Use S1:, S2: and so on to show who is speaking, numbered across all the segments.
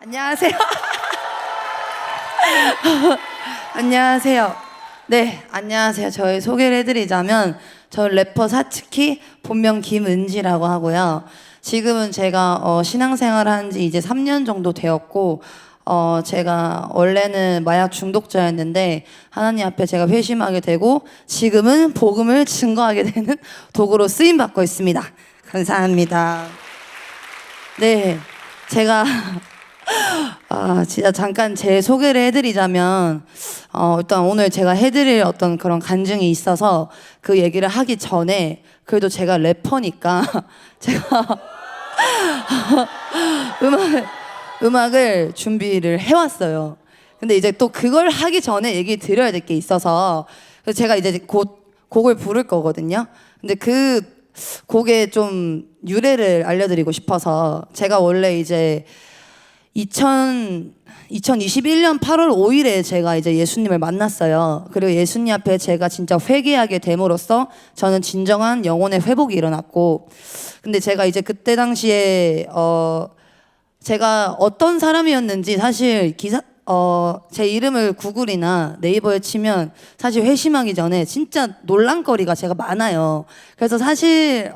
S1: 안녕하세요. 안녕하세요. 네, 안녕하세요. 저희 소개를 해드리자면 저는 래퍼 사츠키, 본명 김은지라고 하고요. 지금은 제가 신앙생활을 한 지 이제 3년 정도 되었고 제가 원래는 마약 중독자였는데 하나님 앞에 제가 회심하게 되고 지금은 복음을 증거하게 되는 도구로 쓰임 받고 있습니다. 감사합니다. 네, 제가 진짜 잠깐 제 소개를 해드리자면, 일단 오늘 제가 해드릴 어떤 그런 간증이 있어서 그 얘기를 하기 전에 그래도 제가 래퍼니까 제가 음악을 준비를 해왔어요. 근데 이제 또 그걸 하기 전에 얘기 드려야 될 게 있어서 그래서 제가 이제 곧 곡을 부를 거거든요. 근데 그 곡의 좀 유래를 알려드리고 싶어서 제가 원래 이제 2021년 8월 5일에 제가 이제 예수님을 만났어요. 그리고 예수님 앞에 제가 진짜 회개하게 됨으로써 저는 진정한 영혼의 회복이 일어났고, 근데 제가 이제 그때 당시에 제가 어떤 사람이었는지 사실 제 이름을 구글이나 네이버에 치면 사실 회심하기 전에 진짜 논란거리가 제가 많아요. 그래서 사실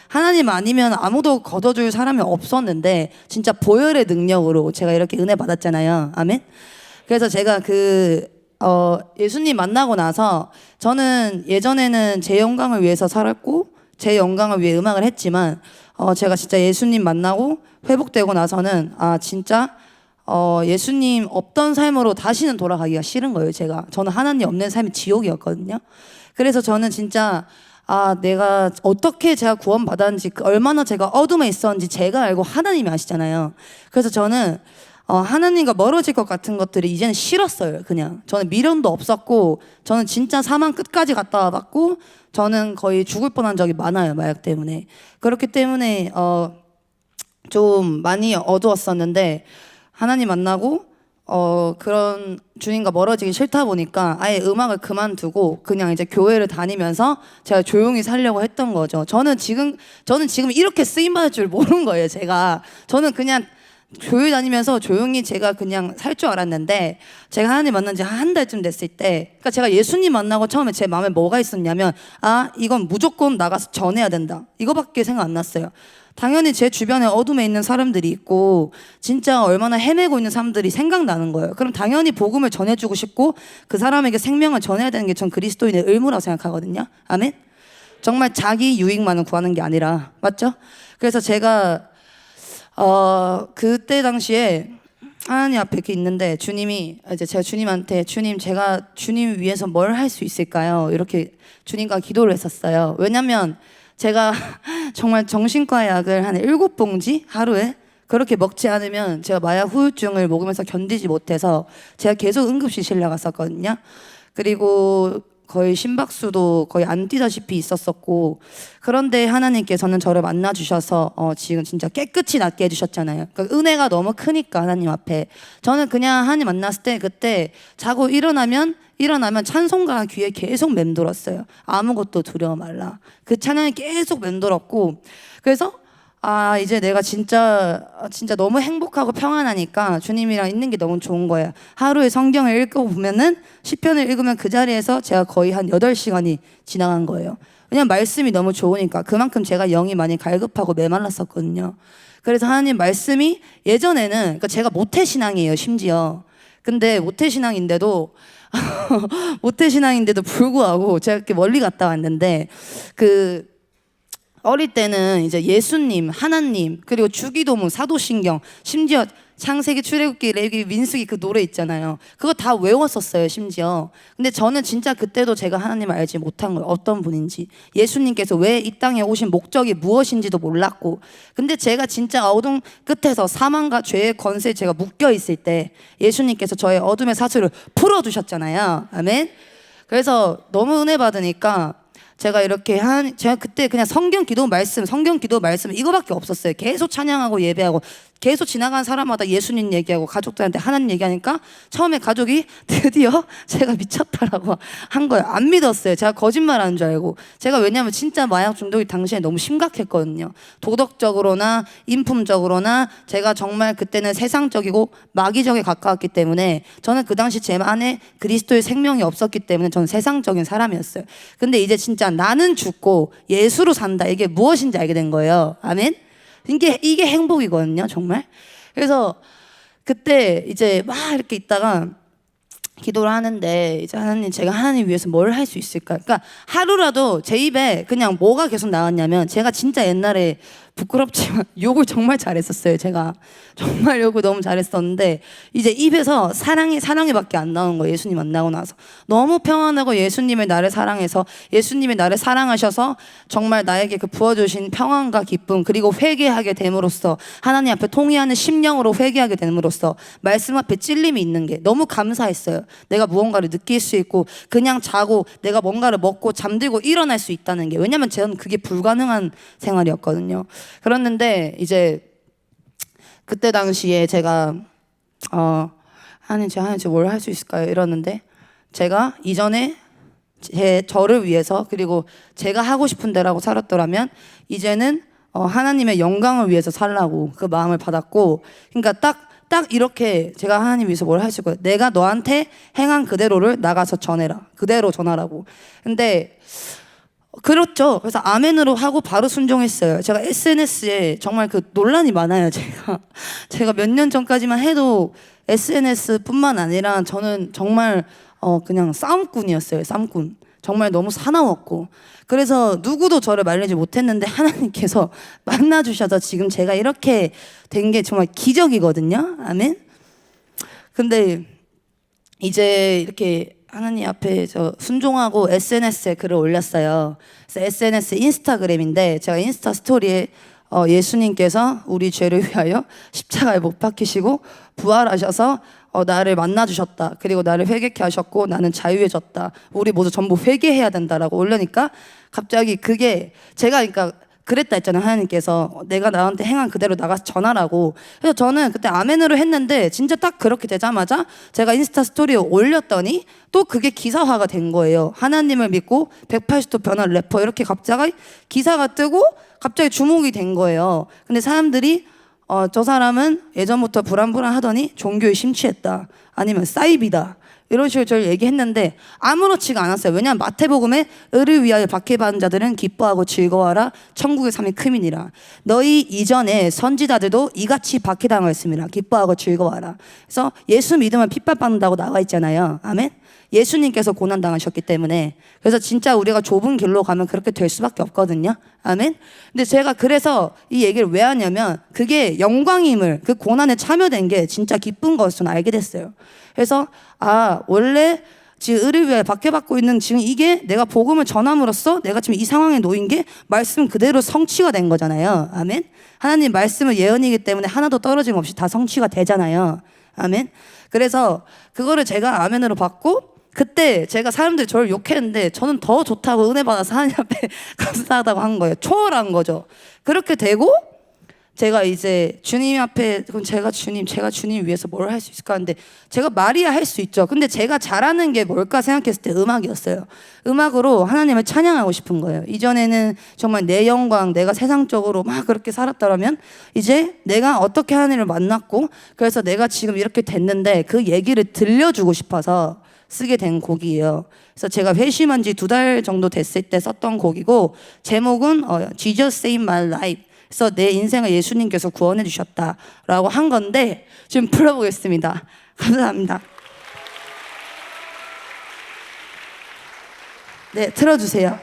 S1: 하나님 아니면 아무도 걷어줄 사람이 없었는데 진짜 보혈의 능력으로 제가 이렇게 은혜 받았잖아요. 아멘. 그래서 제가 예수님 만나고 나서 저는 예전에는 제 영광을 위해서 살았고 제 영광을 위해 음악을 했지만 제가 진짜 예수님 만나고 회복되고 나서는 진짜 예수님 없던 삶으로 다시는 돌아가기가 싫은 거예요. 저는 하나님 없는 삶이 지옥이었거든요. 그래서 저는 진짜 내가 어떻게 제가 구원받았는지, 얼마나 제가 어둠에 있었는지 제가 알고 하나님이 아시잖아요. 그래서 저는 하나님과 멀어질 것 같은 것들이 이제는 싫었어요. 그냥 저는 미련도 없었고 저는 진짜 사망 끝까지 갔다 와봤고 저는 거의 죽을 뻔한 적이 많아요. 마약 때문에. 그렇기 때문에 좀 많이 어두웠었는데 하나님 만나고 그런 주님과 멀어지기 싫다 보니까 아예 음악을 그만두고 그냥 이제 교회를 다니면서 제가 조용히 살려고 했던 거죠. 저는 지금 이렇게 쓰임 받을 줄 모르는 거예요. 저는 그냥 교회 다니면서 조용히 제가 그냥 살 줄 알았는데, 제가 하나님 만난 지 한 달쯤 됐을 때, 그러니까 제가 예수님 만나고 처음에 제 마음에 뭐가 있었냐면 이건 무조건 나가서 전해야 된다, 이거밖에 생각 안 났어요. 당연히 제 주변에 어둠에 있는 사람들이 있고 진짜 얼마나 헤매고 있는 사람들이 생각나는 거예요. 그럼 당연히 복음을 전해주고 싶고 그 사람에게 생명을 전해야 되는 게 전 그리스도인의 의무라고 생각하거든요. 아멘. 정말 자기 유익만을 구하는 게 아니라, 맞죠? 그래서 제가 그때 당시에 하나님 앞에 이렇게 있는데 주님이 이제 제가 주님한테 제가 주님 위해서 뭘 할 수 있을까요? 이렇게 주님과 기도를 했었어요. 왜냐면 제가 정말 정신과 약을 한 7봉지 하루에 그렇게 먹지 않으면 제가 마약 후유증을 먹으면서 견디지 못해서 제가 계속 응급실 실려갔었거든요. 그리고 거의 심박수도 거의 안 뛰다시피 있었었고, 그런데 하나님께서는 저를 만나주셔서 지금 진짜 깨끗이 낫게 해주셨잖아요. 그러니까 은혜가 너무 크니까 하나님 앞에 저는 그냥 하나님 만났을 때 그때 자고 일어나면 찬송가 귀에 계속 맴돌았어요. 아무것도 두려워 말라, 그 찬양이 계속 맴돌았고, 그래서 이제 내가 진짜 너무 행복하고 평안하니까 주님이랑 있는 게 너무 좋은 거예요. 하루에 성경을 읽어보면은 시편을 읽으면 그 자리에서 제가 거의 한 8시간이 지나간 거예요. 왜냐면 말씀이 너무 좋으니까. 그만큼 제가 영이 많이 갈급하고 메말랐었거든요. 그래서 하나님 말씀이 예전에는, 그러니까 제가 모태신앙이에요, 심지어. 근데 모태신앙인데도 불구하고 제가 이렇게 멀리 갔다 왔는데, 어릴 때는 이제 예수님, 하나님, 그리고 주기도문, 사도신경, 심지어 창세기, 출애굽기, 레위기, 민수기 그 노래 있잖아요. 그거 다 외웠었어요, 심지어. 근데 저는 진짜 그때도 제가 하나님을 알지 못한 거예요. 어떤 분인지, 예수님께서 왜 이 땅에 오신 목적이 무엇인지도 몰랐고. 근데 제가 진짜 어둠 끝에서 사망과 죄의 권세에 제가 묶여 있을 때 예수님께서 저의 어둠의 사슬을 풀어주셨잖아요. 아멘. 그래서 너무 은혜 받으니까 제가 이렇게 제가 그때 그냥 성경 기도 말씀 이거밖에 없었어요. 계속 찬양하고 예배하고 계속 지나가는 사람마다 예수님 얘기하고 가족들한테 하나님 얘기하니까 처음에 가족이 드디어 제가 미쳤다라고 한 거예요. 안 믿었어요. 제가 거짓말하는 줄 알고. 제가 왜냐면 진짜 마약 중독이 당시에 너무 심각했거든요. 도덕적으로나 인품적으로나 제가 정말 그때는 세상적이고 마귀적에 가까웠기 때문에 저는 그 당시 제 안에 그리스도의 생명이 없었기 때문에 저는 세상적인 사람이었어요. 근데 이제 진짜 나는 죽고 예수로 산다, 이게 무엇인지 알게 된 거예요. 아멘. 이게 행복이거든요, 정말. 그래서 그때 이제 막 이렇게 있다가 기도를 하는데 이제 하나님, 제가 하나님 위해서 뭘 할 수 있을까? 그러니까 하루라도 제 입에 그냥 뭐가 계속 나왔냐면, 제가 진짜 옛날에 부끄럽지만 욕을 정말 잘했었어요. 제가 정말 욕을 너무 잘했었는데 이제 입에서 사랑이밖에 안 나오는 거예요. 예수님 만나고 나서 너무 평안하고, 예수님의 나를 사랑해서, 예수님이 나를 사랑하셔서 정말 나에게 그 부어주신 평안과 기쁨, 그리고 회개하게 됨으로써, 하나님 앞에 통회하는 심령으로 회개하게 됨으로써 말씀 앞에 찔림이 있는 게 너무 감사했어요. 내가 무언가를 느낄 수 있고 그냥 자고 내가 뭔가를 먹고 잠들고 일어날 수 있다는 게. 왜냐면 저는 그게 불가능한 생활이었거든요. 그랬는데 이제 그때 당시에 제가 하나님 뭘 할 수 있을까요? 이러는데 제가 이전에 저를 위해서, 그리고 제가 하고 싶은 대로라고 살았더라면 이제는 하나님의 영광을 위해서 살라고 그 마음을 받았고, 그러니까 딱 이렇게 제가 하나님 위해서 뭘 할 수 있거든요. 내가 너한테 행한 그대로를 나가서 전해라, 그대로 전하라고. 근데 그렇죠. 그래서 아멘으로 하고 바로 순종했어요. 제가 SNS에 정말 그 논란이 많아요. 제가 몇 년 전까지만 해도 SNS뿐만 아니라 저는 정말 그냥 싸움꾼이었어요. 싸움꾼. 정말 너무 사나웠고, 그래서 누구도 저를 말리지 못했는데 하나님께서 만나주셔서 지금 제가 이렇게 된 게 정말 기적이거든요. 아멘. 근데 이제 이렇게 하나님 앞에 저 순종하고 SNS에 글을 올렸어요. 그래서 SNS 인스타그램인데, 제가 인스타 스토리에 예수님께서 우리 죄를 위하여 십자가에 못 박히시고 부활하셔서 나를 만나주셨다, 그리고 나를 회개케 하셨고 나는 자유해졌다, 우리 모두 전부 회개해야 된다라고 올려니까 갑자기 그게, 제가 그러니까 그랬다 했잖아요. 하나님께서 내가 나한테 행한 그대로 나가서 전하라고. 그래서 저는 그때 아멘으로 했는데 진짜 딱 그렇게 되자마자 제가 인스타 스토리에 올렸더니 또 그게 기사화가 된 거예요. 하나님을 믿고 180도 변한 래퍼, 이렇게 갑자기 기사가 뜨고 갑자기 주목이 된 거예요. 근데 사람들이 저 사람은 예전부터 불안불안하더니 종교에 심취했다, 아니면 사이비다, 이런 식으로 저를 얘기했는데 아무렇지가 않았어요. 왜냐하면 마태복음에 의를 위하여 박해받은 자들은 기뻐하고 즐거워하라, 천국의 삶이 크미니라. 너희 이전에 선지자들도 이같이 박해당하였습니다. 기뻐하고 즐거워하라. 그래서 예수 믿으면 핍박받는다고 나와 있잖아요. 아멘. 예수님께서 고난당하셨기 때문에. 그래서 진짜 우리가 좁은 길로 가면 그렇게 될 수밖에 없거든요. 아멘. 근데 제가 그래서 이 얘기를 왜 하냐면, 그게 영광임을, 그 고난에 참여된 게 진짜 기쁜 것을 저는 알게 됐어요. 그래서 원래 지금 의를 위하여 박해받고 있는 지금 이게 내가 복음을 전함으로써 내가 지금 이 상황에 놓인 게 말씀 그대로 성취가 된 거잖아요. 아멘. 하나님 말씀은 예언이기 때문에 하나도 떨어짐 없이 다 성취가 되잖아요. 아멘. 그래서 그거를 제가 아멘으로 받고, 그때 제가 사람들이 저를 욕했는데 저는 더 좋다고 은혜 받아서 하나님 앞에 감사하다고 한 거예요. 초월한 거죠. 그렇게 되고 제가 이제 주님 앞에, 그럼 제가 주님 위해서 뭘 할 수 있을까 하는데, 제가 말이야 할 수 있죠. 근데 제가 잘하는 게 뭘까 생각했을 때 음악이었어요. 음악으로 하나님을 찬양하고 싶은 거예요. 이전에는 정말 내 영광, 내가 세상적으로 막 그렇게 살았더라면 이제 내가 어떻게 하나님을 만났고, 그래서 내가 지금 이렇게 됐는데 그 얘기를 들려주고 싶어서 쓰게 된 곡이에요. 그래서 제가 회심한 지 2달 정도 됐을 때 썼던 곡이고, 제목은 Jesus Saved My Life. 그래서 내 인생을 예수님께서 구원해 주셨다라고 한 건데 지금 불러보겠습니다. 감사합니다. 네, 틀어주세요.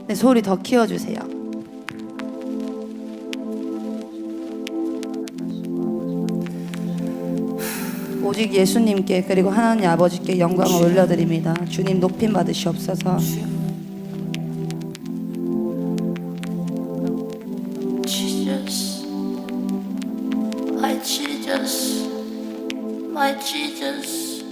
S1: 네, 소리 더 키워주세요. 오직 예수님께, 그리고 하나님 아버지께 영광을 올려드립니다. 주님 높임 받으시옵소서.
S2: My Jesus,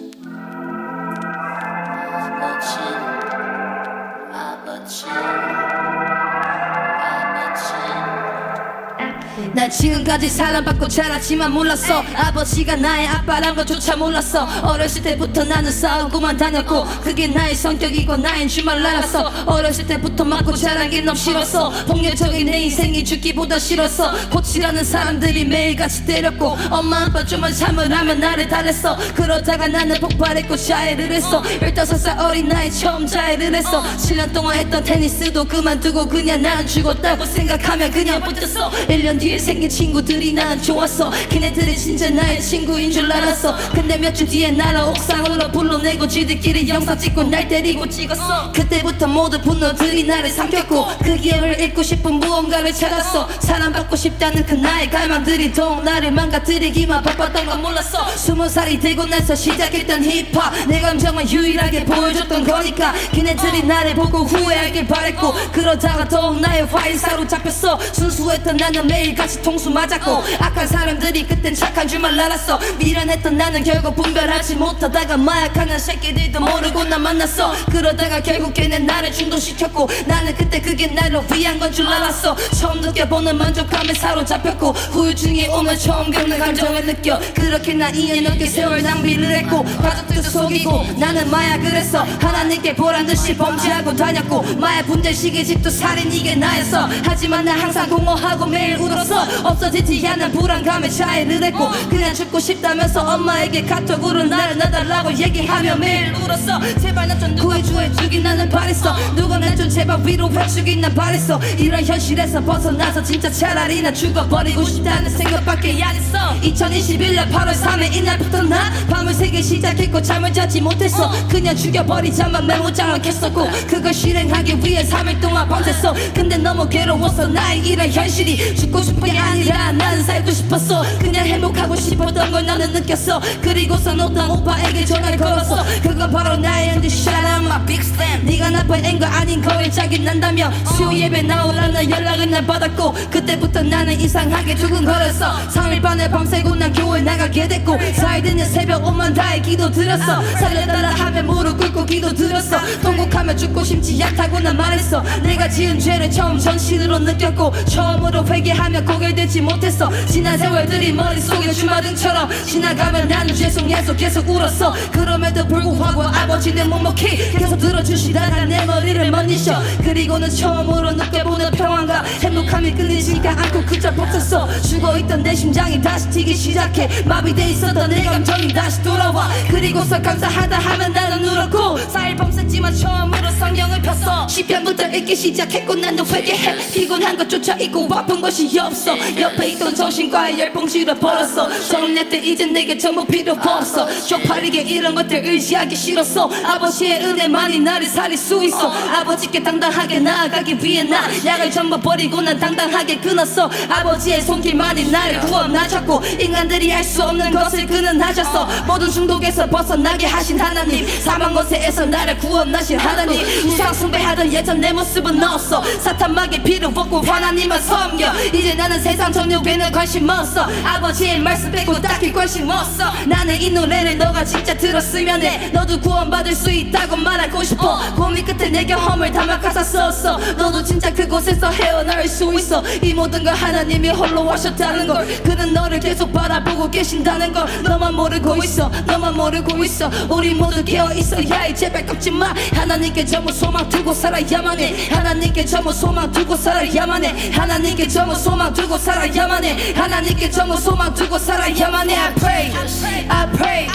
S1: 난 지금까지 사랑받고 자랐지만 몰랐어 아버지가 나의 아빠란 것조차 몰랐어 어렸을 때부터 나는 싸우고만 다녔고 그게 나의 성격이고 나인 줄만 알았어 어렸을 때부터 맞고 자란 게 너무 싫었어 폭력적인 내 인생이 죽기보다 싫었어 코치라는 사람들이 매일같이 때렸고 엄마 아빠 좀만 참으라면 나를 달랬어 그러다가 나는 폭발했고 자해를 했어 15살 어린 나이 처음 자해를 했어 7년 동안 했던 테니스도 그만두고 그냥 난 죽었다고 생각하면 그냥 붙었어 1년 뒤에 생긴 친구들이 난 좋았어 걔네들이 진짜 나의 친구인 줄 알았어 근데 몇 주 뒤에 나를 옥상으로 불러내고 지들끼리 영상 찍고 날 때리고 찍었어 그때부터 모두 분노들이 나를 삼켰고 그 기억을 잊고 싶은 무언가를 찾았어 사랑받고 싶다는 그 나의 갈망들이 더욱 나를 망가뜨리기만 바빴던 건 몰랐어 20살이 되고 나서 시작했던 힙합 내 감정만 유일하게 보여줬던 거니까 걔네들이 나를 보고 후회하길 바랬고 그러다가 더욱 나의 화에 사로잡혔어 순수했던 나는 매일같이 통수 맞았고 악한 사람들이 그땐 착한 줄만 알았어 미련했던 나는 결국 분별하지 못하다가 마약하는 새끼들도 모르고 나 만났어 그러다가 결국 걔네 나를 중독시켰고 나는 그때 그게 나를 위한 건 줄 알았어 처음 느껴보는 만족감에 사로잡혔고 후유증이 오면 처음 겪는 감정을 느껴 그렇게 난 2년 넘게 세월 낭비를 했고 가족들도 속이고 나는 마약을 했어 하나님께 보란듯이 범죄하고 다녔고 마약 분쟁식의 집도 살인 이게 나였어 하지만 난 항상 공허하고 매일 울었어 없어지지 않는 불안감에 자해를 했고 그냥 죽고 싶다면서 엄마에게 카톡으로 나를 놔달라고 얘기하며 매일 울었어 제발 나 좀 구해주긴 나는 바랬어 누가 날 좀 제발 위로해주긴 난 바랬어 이런 현실에서 벗어나서 진짜 차라리 나 죽어버리고 싶다는 생각밖에 안 했어 2021년 8월 3일 이날부터 나 밤을 새기 시작했고 잠을 자지 못했어 그냥 죽여버리자만 메모장을 켰었고 그걸 실행하기 위해 3일 동안 밤샜어 근데 너무 괴로웠어 나의 이런 현실이 죽고 싶은 게 아니라 나는 살고 싶었어 그냥 행복하고 싶었던 걸 나는 느꼈어 그리고서 어떤 오빠에게 전화를 걸었어 그건 바로 나의 엔드샷 I'm a big fan 네가 나쁜 앵거 아닌 거에 자기 난다며 수요 예배 나오라는 연락을 날 받았고 그때부터 나는 이상하게 두근거렸어 3일 반에 밤새고 난 교회 나가게 됐고 4일 되는 새벽 오만 다해 기도 드렸어 살려달라 하며 무릎 꿇고 기도 드렸어 통곡하며 죽고 싶지 않다고 난 말했어 내가 지은 죄를 처음 전신으로 느꼈고 처음으로 회개하며 고개 들지 못했어 지난 세월들이 머릿속에 주마등처럼 지나가면 나는 죄송해서 계속 울었어 그럼에도 불구하고 아버지는 묵묵히 계속 들어주시다가 내 머리를 만지셔 그리고는 처음으로 느껴보는 평안과 행복함이 끊이지가 않고 그저 벅찼어 죽어있던 내 심장이 다시 뛰기 시작해 마비돼 있었던 내 감정이 다시 돌아와 그리고서 감사하다 하면 나는 울었고 4일 밤샜지만 처음으로 성경을 폈어 시편부터 읽기 시작했고 나는 회개해 피곤한 것조차 잊고 아픈 것이 없어 옆에 있던 정신과의 열봉지를 버렸어 정리할 때 이제 내게 전부 필요 없어 쪽팔리게 이런 것들 의지하기 싫었어 아버지의 은혜만이 나를 살릴 수 있어 아버지께 당당하게 나아가기 위해 나 약을 전부 버리고 난 당당하게 끊었어 아버지의 손길만이 나를 구원하셨고 인간들이 할 수 없는 것을 그는 하셨어 모든 중독에서 벗어나게 하신 하나님 사망 권세에서 나를 구원하신 하나님 우상 숭배하던 예전 내 모습은 없어 사탄 막의 피를 벗고 하나님만 섬겨 이제 나는 세상 정욕에는 관심 없어 아버지의 말씀 빼고 딱히 관심 없어 나는 이 노래를 너가 진짜 들었으면 해 너도 구원받을 수 있다고 말하고 싶어 고민 끝에 내 경험을 담아 가사 썼어 너도 진짜 그곳에서 헤어나올 수 있어 이 모든 걸 하나님이 홀로 하셨다는 걸 그는 너를 계속 바라보고 계신다는 걸 너만 모르고 있어 너만 모르고 있어 우리 모두 깨어있어야 해 제발 꺾지마 하나님께 전부 소망 두고 살아야만 해 하나님께 전부 소망 두고 살아야만 해 하나님께 전부 소망 두고 살아야만 해 하나님께 전부 소망 두고 살아야만 해 I pray I pray I pray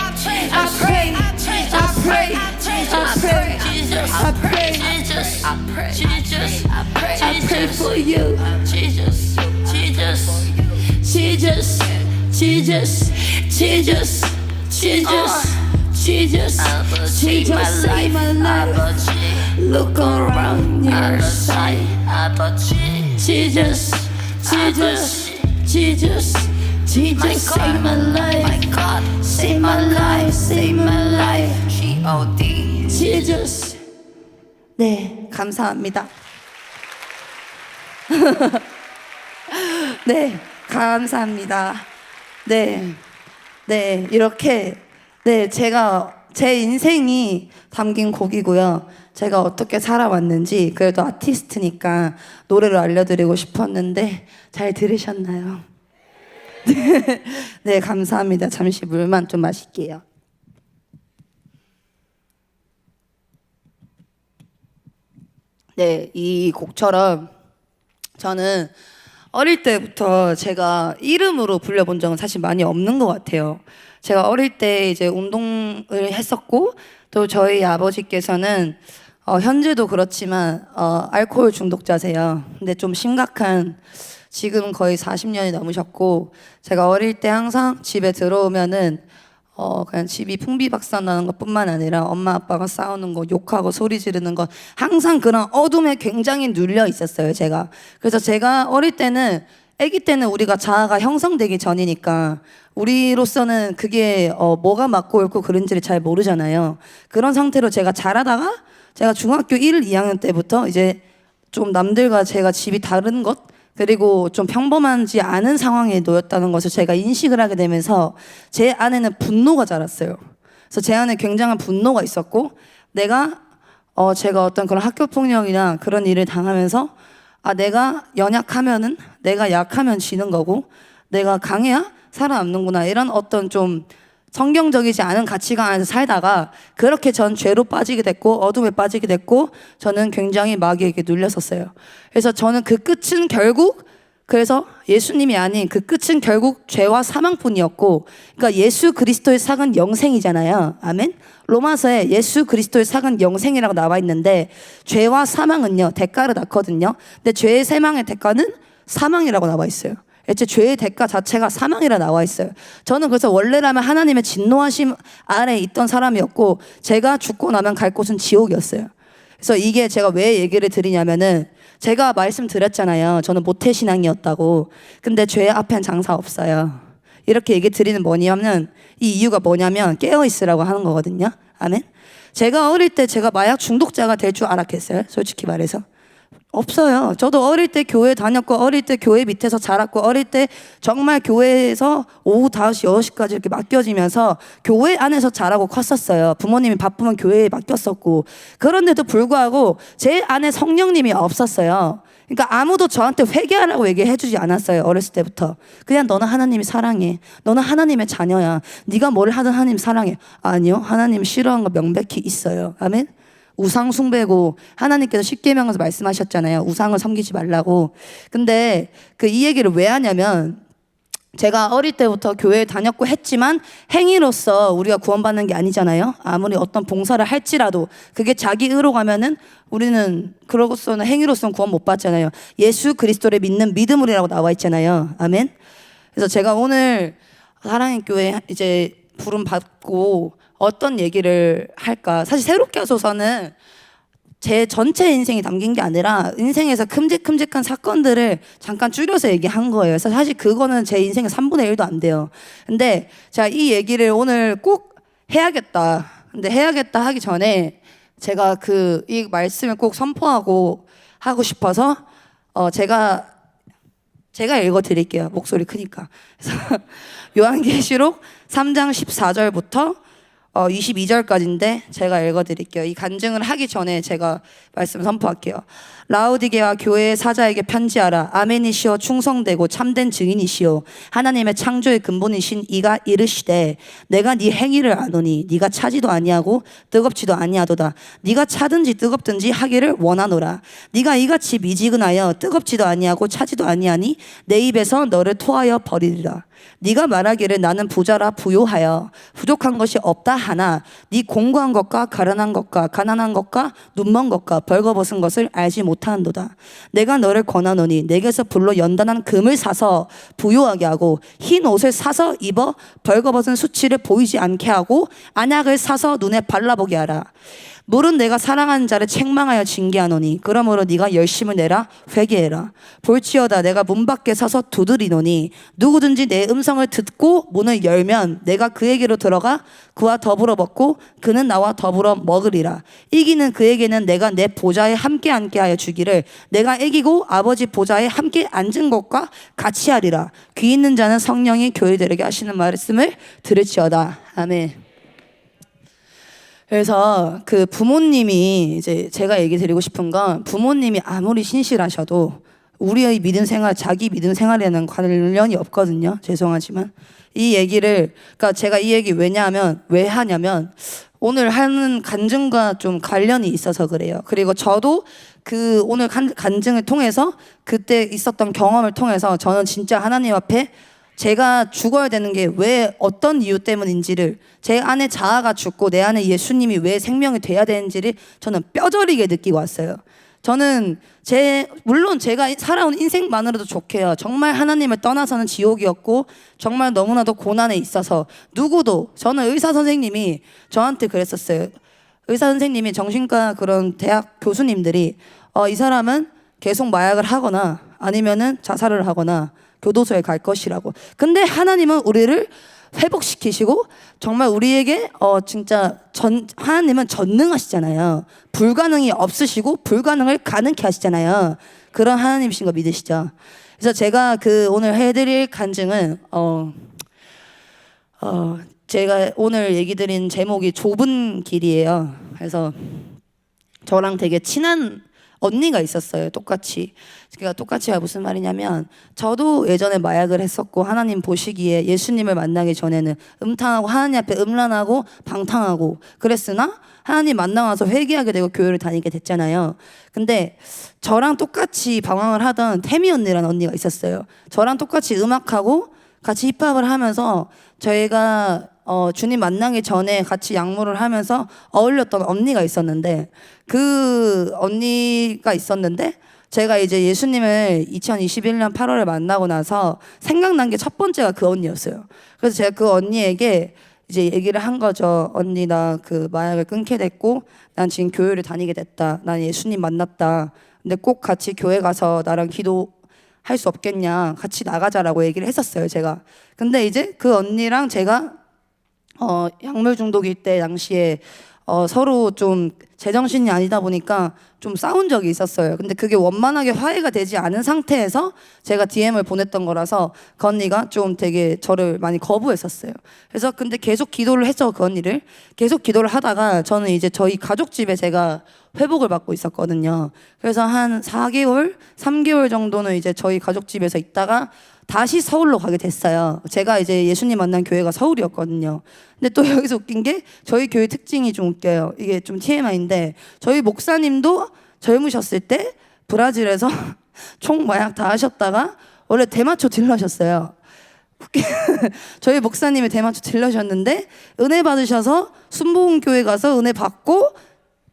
S1: I pray I pray I pray
S2: Jesus, I pray, Jesus, I pray,
S1: I pray for you
S2: Jesus, Jesus,
S1: Jesus Jesus Jesus Jesus Jesus Jesus save my life Look around your side Jesus Jesus Jesus Jesus save my life
S2: my God,
S1: Save my life Save my life
S2: G.O.D.
S1: Jesus 네 감사합니다 네 감사합니다 네 이렇게 네 제가 제 인생이 담긴 곡이고요. 제가 어떻게 살아왔는지 그래도 아티스트니까 노래를 알려드리고 싶었는데 잘 들으셨나요? 네, 감사합니다. 잠시 물만 좀 마실게요. 네, 이 곡처럼 저는 어릴 때부터 제가 이름으로 불려본 적은 사실 많이 없는 것 같아요. 제가 어릴 때 이제 운동을 했었고 또 저희 아버지께서는 현재도 그렇지만 알코올 중독자세요. 근데 좀 심각한 지금 거의 40년이 넘으셨고 제가 어릴 때 항상 집에 들어오면은 그냥 집이 풍비박산나는 것뿐만 아니라 엄마 아빠가 싸우는 거, 욕하고 소리 지르는 거 항상 그런 어둠에 굉장히 눌려 있었어요, 제가. 그래서 제가 어릴 때는 아기 때는 우리가 자아가 형성되기 전이니까 우리로서는 그게 뭐가 맞고 옳고 그른지를 잘 모르잖아요. 그런 상태로 제가 자라다가 제가 중학교 1, 2학년 때부터 이제 좀 남들과 제가 집이 다른 것 그리고 좀 평범하지 않은 상황에 놓였다는 것을 제가 인식을 하게 되면서 제 안에는 분노가 자랐어요. 그래서 제 안에 굉장한 분노가 있었고 제가 어떤 그런 학교 폭력이나 그런 일을 당하면서 내가 연약하면은 내가 약하면 지는 거고 내가 강해야 살아남는구나 이런 어떤 좀 성경적이지 않은 가치관 안에서 살다가 그렇게 전 죄로 빠지게 됐고 어둠에 빠지게 됐고 저는 굉장히 마귀에게 눌렸었어요. 그래서 저는 그 끝은 결국 그래서 예수님이 아닌 그 끝은 결국 죄와 사망뿐이었고 그러니까 예수 그리스도의 삭은 영생이잖아요. 아멘. 로마서에 예수 그리스도의 삭은 영생이라고 나와 있는데 죄와 사망은요 대가를 낳거든요. 근데 죄의 사망의 대가는 사망이라고 나와 있어요. 애초에 죄의 대가 자체가 사망이라 나와 있어요. 저는 그래서 원래라면 하나님의 진노하심 아래에 있던 사람이었고 제가 죽고 나면 갈 곳은 지옥이었어요. 그래서 이게 제가 왜 얘기를 드리냐면은 제가 말씀드렸잖아요. 저는 모태신앙이었다고. 근데 죄 앞엔 장사 없어요. 이렇게 얘기 드리는 뭐냐면 이 이유가 뭐냐면 깨어있으라고 하는 거거든요. 아멘. 제가 어릴 때 제가 마약 중독자가 될 줄 알았겠어요? 솔직히 말해서. 없어요. 저도 어릴 때 교회 다녔고 어릴 때 교회 밑에서 자랐고 어릴 때 정말 교회에서 오후 5시, 6시까지 이렇게 맡겨지면서 교회 안에서 자라고 컸었어요. 부모님이 바쁘면 교회에 맡겼었고 그런데도 불구하고 제 안에 성령님이 없었어요. 그러니까 아무도 저한테 회개하라고 얘기해 주지 않았어요. 어렸을 때부터. 그냥 너는 하나님이 사랑해. 너는 하나님의 자녀야. 네가 뭘 하든 하나님 사랑해. 아니요. 하나님 싫어하는 거 명백히 있어요. 아멘. 우상 숭배고 하나님께서 십계명에서 말씀하셨잖아요. 우상을 섬기지 말라고. 근데 이 얘기를 왜 하냐면 제가 어릴 때부터 교회에 다녔고 했지만 행위로서 우리가 구원받는 게 아니잖아요. 아무리 어떤 봉사를 할지라도 그게 자기 의로 가면은 우리는 그로서는 행위로서는 구원 못 받잖아요. 예수 그리스도를 믿는 믿음으로라고 나와 있잖아요. 아멘. 그래서 제가 오늘 사랑의 교회 이제 부름 받고 어떤 얘기를 할까? 사실 새롭게 하소서는 제 전체 인생이 담긴 게 아니라 인생에서 큼직큼직한 사건들을 잠깐 줄여서 얘기한 거예요. 그래서 사실 그거는 제 인생의 3분의 1도 안 돼요. 근데 제가 이 얘기를 오늘 꼭 해야겠다. 근데 해야겠다 하기 전에 제가 이 말씀을 꼭 선포하고 하고 싶어서 제가 읽어 드릴게요. 목소리 크니까. 그래서 요한계시록 3장 14절부터 22절까지인데 제가 읽어드릴게요. 이 간증을 하기 전에 제가 말씀 선포할게요. 라우디게아 교회의 사자에게 편지하라. 아멘이시오 충성되고 참된 증인이시오 하나님의 창조의 근본이신 이가 이르시되 내가 네 행위를 아노니 네가 차지도 아니하고 뜨겁지도 아니하도다. 네가 차든지 뜨겁든지 하기를 원하노라. 네가 이같이 미지근하여 뜨겁지도 아니하고 차지도 아니하니 내 입에서 너를 토하여 버리리라. 네가 말하기를 나는 부자라 부요하여 부족한 것이 없다 하나 네 공고한 것과 가련한 것과 가난한 것과 눈먼 것과 벌거벗은 것을 알지 못하는도다. 내가 너를 권하노니 내게서 불로 연단한 금을 사서 부요하게 하고 흰 옷을 사서 입어 벌거벗은 수치를 보이지 않게 하고 안약을 사서 눈에 발라보게 하라. 물은 내가 사랑하는 자를 책망하여 징계하노니 그러므로 네가 열심을 내라 회개해라. 볼지어다 내가 문 밖에 서서 두드리노니 누구든지 내 음성을 듣고 문을 열면 내가 그에게로 들어가 그와 더불어 먹고 그는 나와 더불어 먹으리라. 이기는 그에게는 내가 내 보좌에 함께 앉게 하여 주기를 내가 이기고 아버지 보좌에 함께 앉은 것과 같이 하리라. 귀 있는 자는 성령이 교회들에게 하시는 말씀을 들을지어다. 아멘. 그래서 그 부모님이 이제 제가 얘기 드리고 싶은 건 부모님이 아무리 신실하셔도 우리의 믿음 생활, 자기 믿음 생활에는 관련이 없거든요. 죄송하지만 이 얘기를 그러니까 제가 이 얘기 왜 하냐면 오늘 하는 간증과 좀 관련이 있어서 그래요. 그리고 저도 그 오늘 간증을 통해서 그때 있었던 경험을 통해서 저는 진짜 하나님 앞에 제가 죽어야 되는 게 왜 어떤 이유 때문인지를 제 안에 자아가 죽고 내 안에 예수님이 왜 생명이 돼야 되는지를 저는 뼈저리게 느끼고 왔어요. 저는 물론 제가 살아온 인생만으로도 좋게요. 정말 하나님을 떠나서는 지옥이었고 정말 너무나도 고난에 있어서 누구도 저는 의사 선생님이 저한테 그랬었어요. 의사 선생님이 정신과 그런 대학 교수님들이 이 사람은 계속 마약을 하거나 아니면은 자살을 하거나 교도소에 갈 것이라고. 근데 하나님은 우리를 회복시키시고 정말 우리에게 진짜 하나님은 전능하시잖아요. 불가능이 없으시고 불가능을 가능케 하시잖아요. 그런 하나님이신 거 믿으시죠? 그래서 제가 그 오늘 해드릴 간증은 제가 오늘 얘기 드린 제목이 좁은 길이에요. 그래서 저랑 되게 친한 언니가 있었어요. 똑같이. 그러니까 똑같이가 무슨 말이냐면 저도 예전에 마약을 했었고 하나님 보시기에 예수님을 만나기 전에는 음탕하고 하나님 앞에 음란하고 방탕하고 그랬으나 하나님 만나와서 회개하게 되고 교회를 다니게 됐잖아요. 근데 저랑 똑같이 방황을 하던 태미 언니라는 언니가 있었어요. 저랑 똑같이 음악하고 같이 힙합을 하면서 저희가 주님 만나기 전에 같이 약물을 하면서 어울렸던 언니가 있었는데 그 언니가 있었는데 제가 이제 예수님을 2021년 8월에 만나고 나서 생각난 게 첫 번째가 그 언니였어요. 그래서 제가 그 언니에게 이제 얘기를 한 거죠. 언니 나 그 마약을 끊게 됐고 난 지금 교회를 다니게 됐다. 난 예수님 만났다. 근데 꼭 같이 교회 가서 나랑 기도할 수 없겠냐. 같이 나가자라고 얘기를 했었어요. 제가. 근데 이제 그 언니랑 제가 약물 중독일 때 당시에 서로 좀 제정신이 아니다 보니까 좀 싸운 적이 있었어요. 근데 그게 원만하게 화해가 되지 않은 상태에서 제가 DM을 보냈던 거라서 그 언니가 좀 되게 저를 많이 거부했었어요. 그래서 근데 계속 기도를 했죠. 그 언니를 계속 기도를 하다가 저는 이제 저희 가족 집에 제가 회복을 받고 있었거든요. 그래서 한 4개월, 3개월 정도는 이제 저희 가족 집에서 있다가 다시 서울로 가게 됐어요. 제가 이제 예수님 만난 교회가 서울이었거든요. 근데 또 여기서 웃긴 게 저희 교회 특징이 좀 웃겨요. 이게 좀 TMI인데 저희 목사님도 젊으셨을 때 브라질에서 총마약 다 하셨다가 원래 대마초 딜러셨어요. 저희 목사님이 대마초 딜러셨는데 은혜 받으셔서 순복음교회 가서 은혜 받고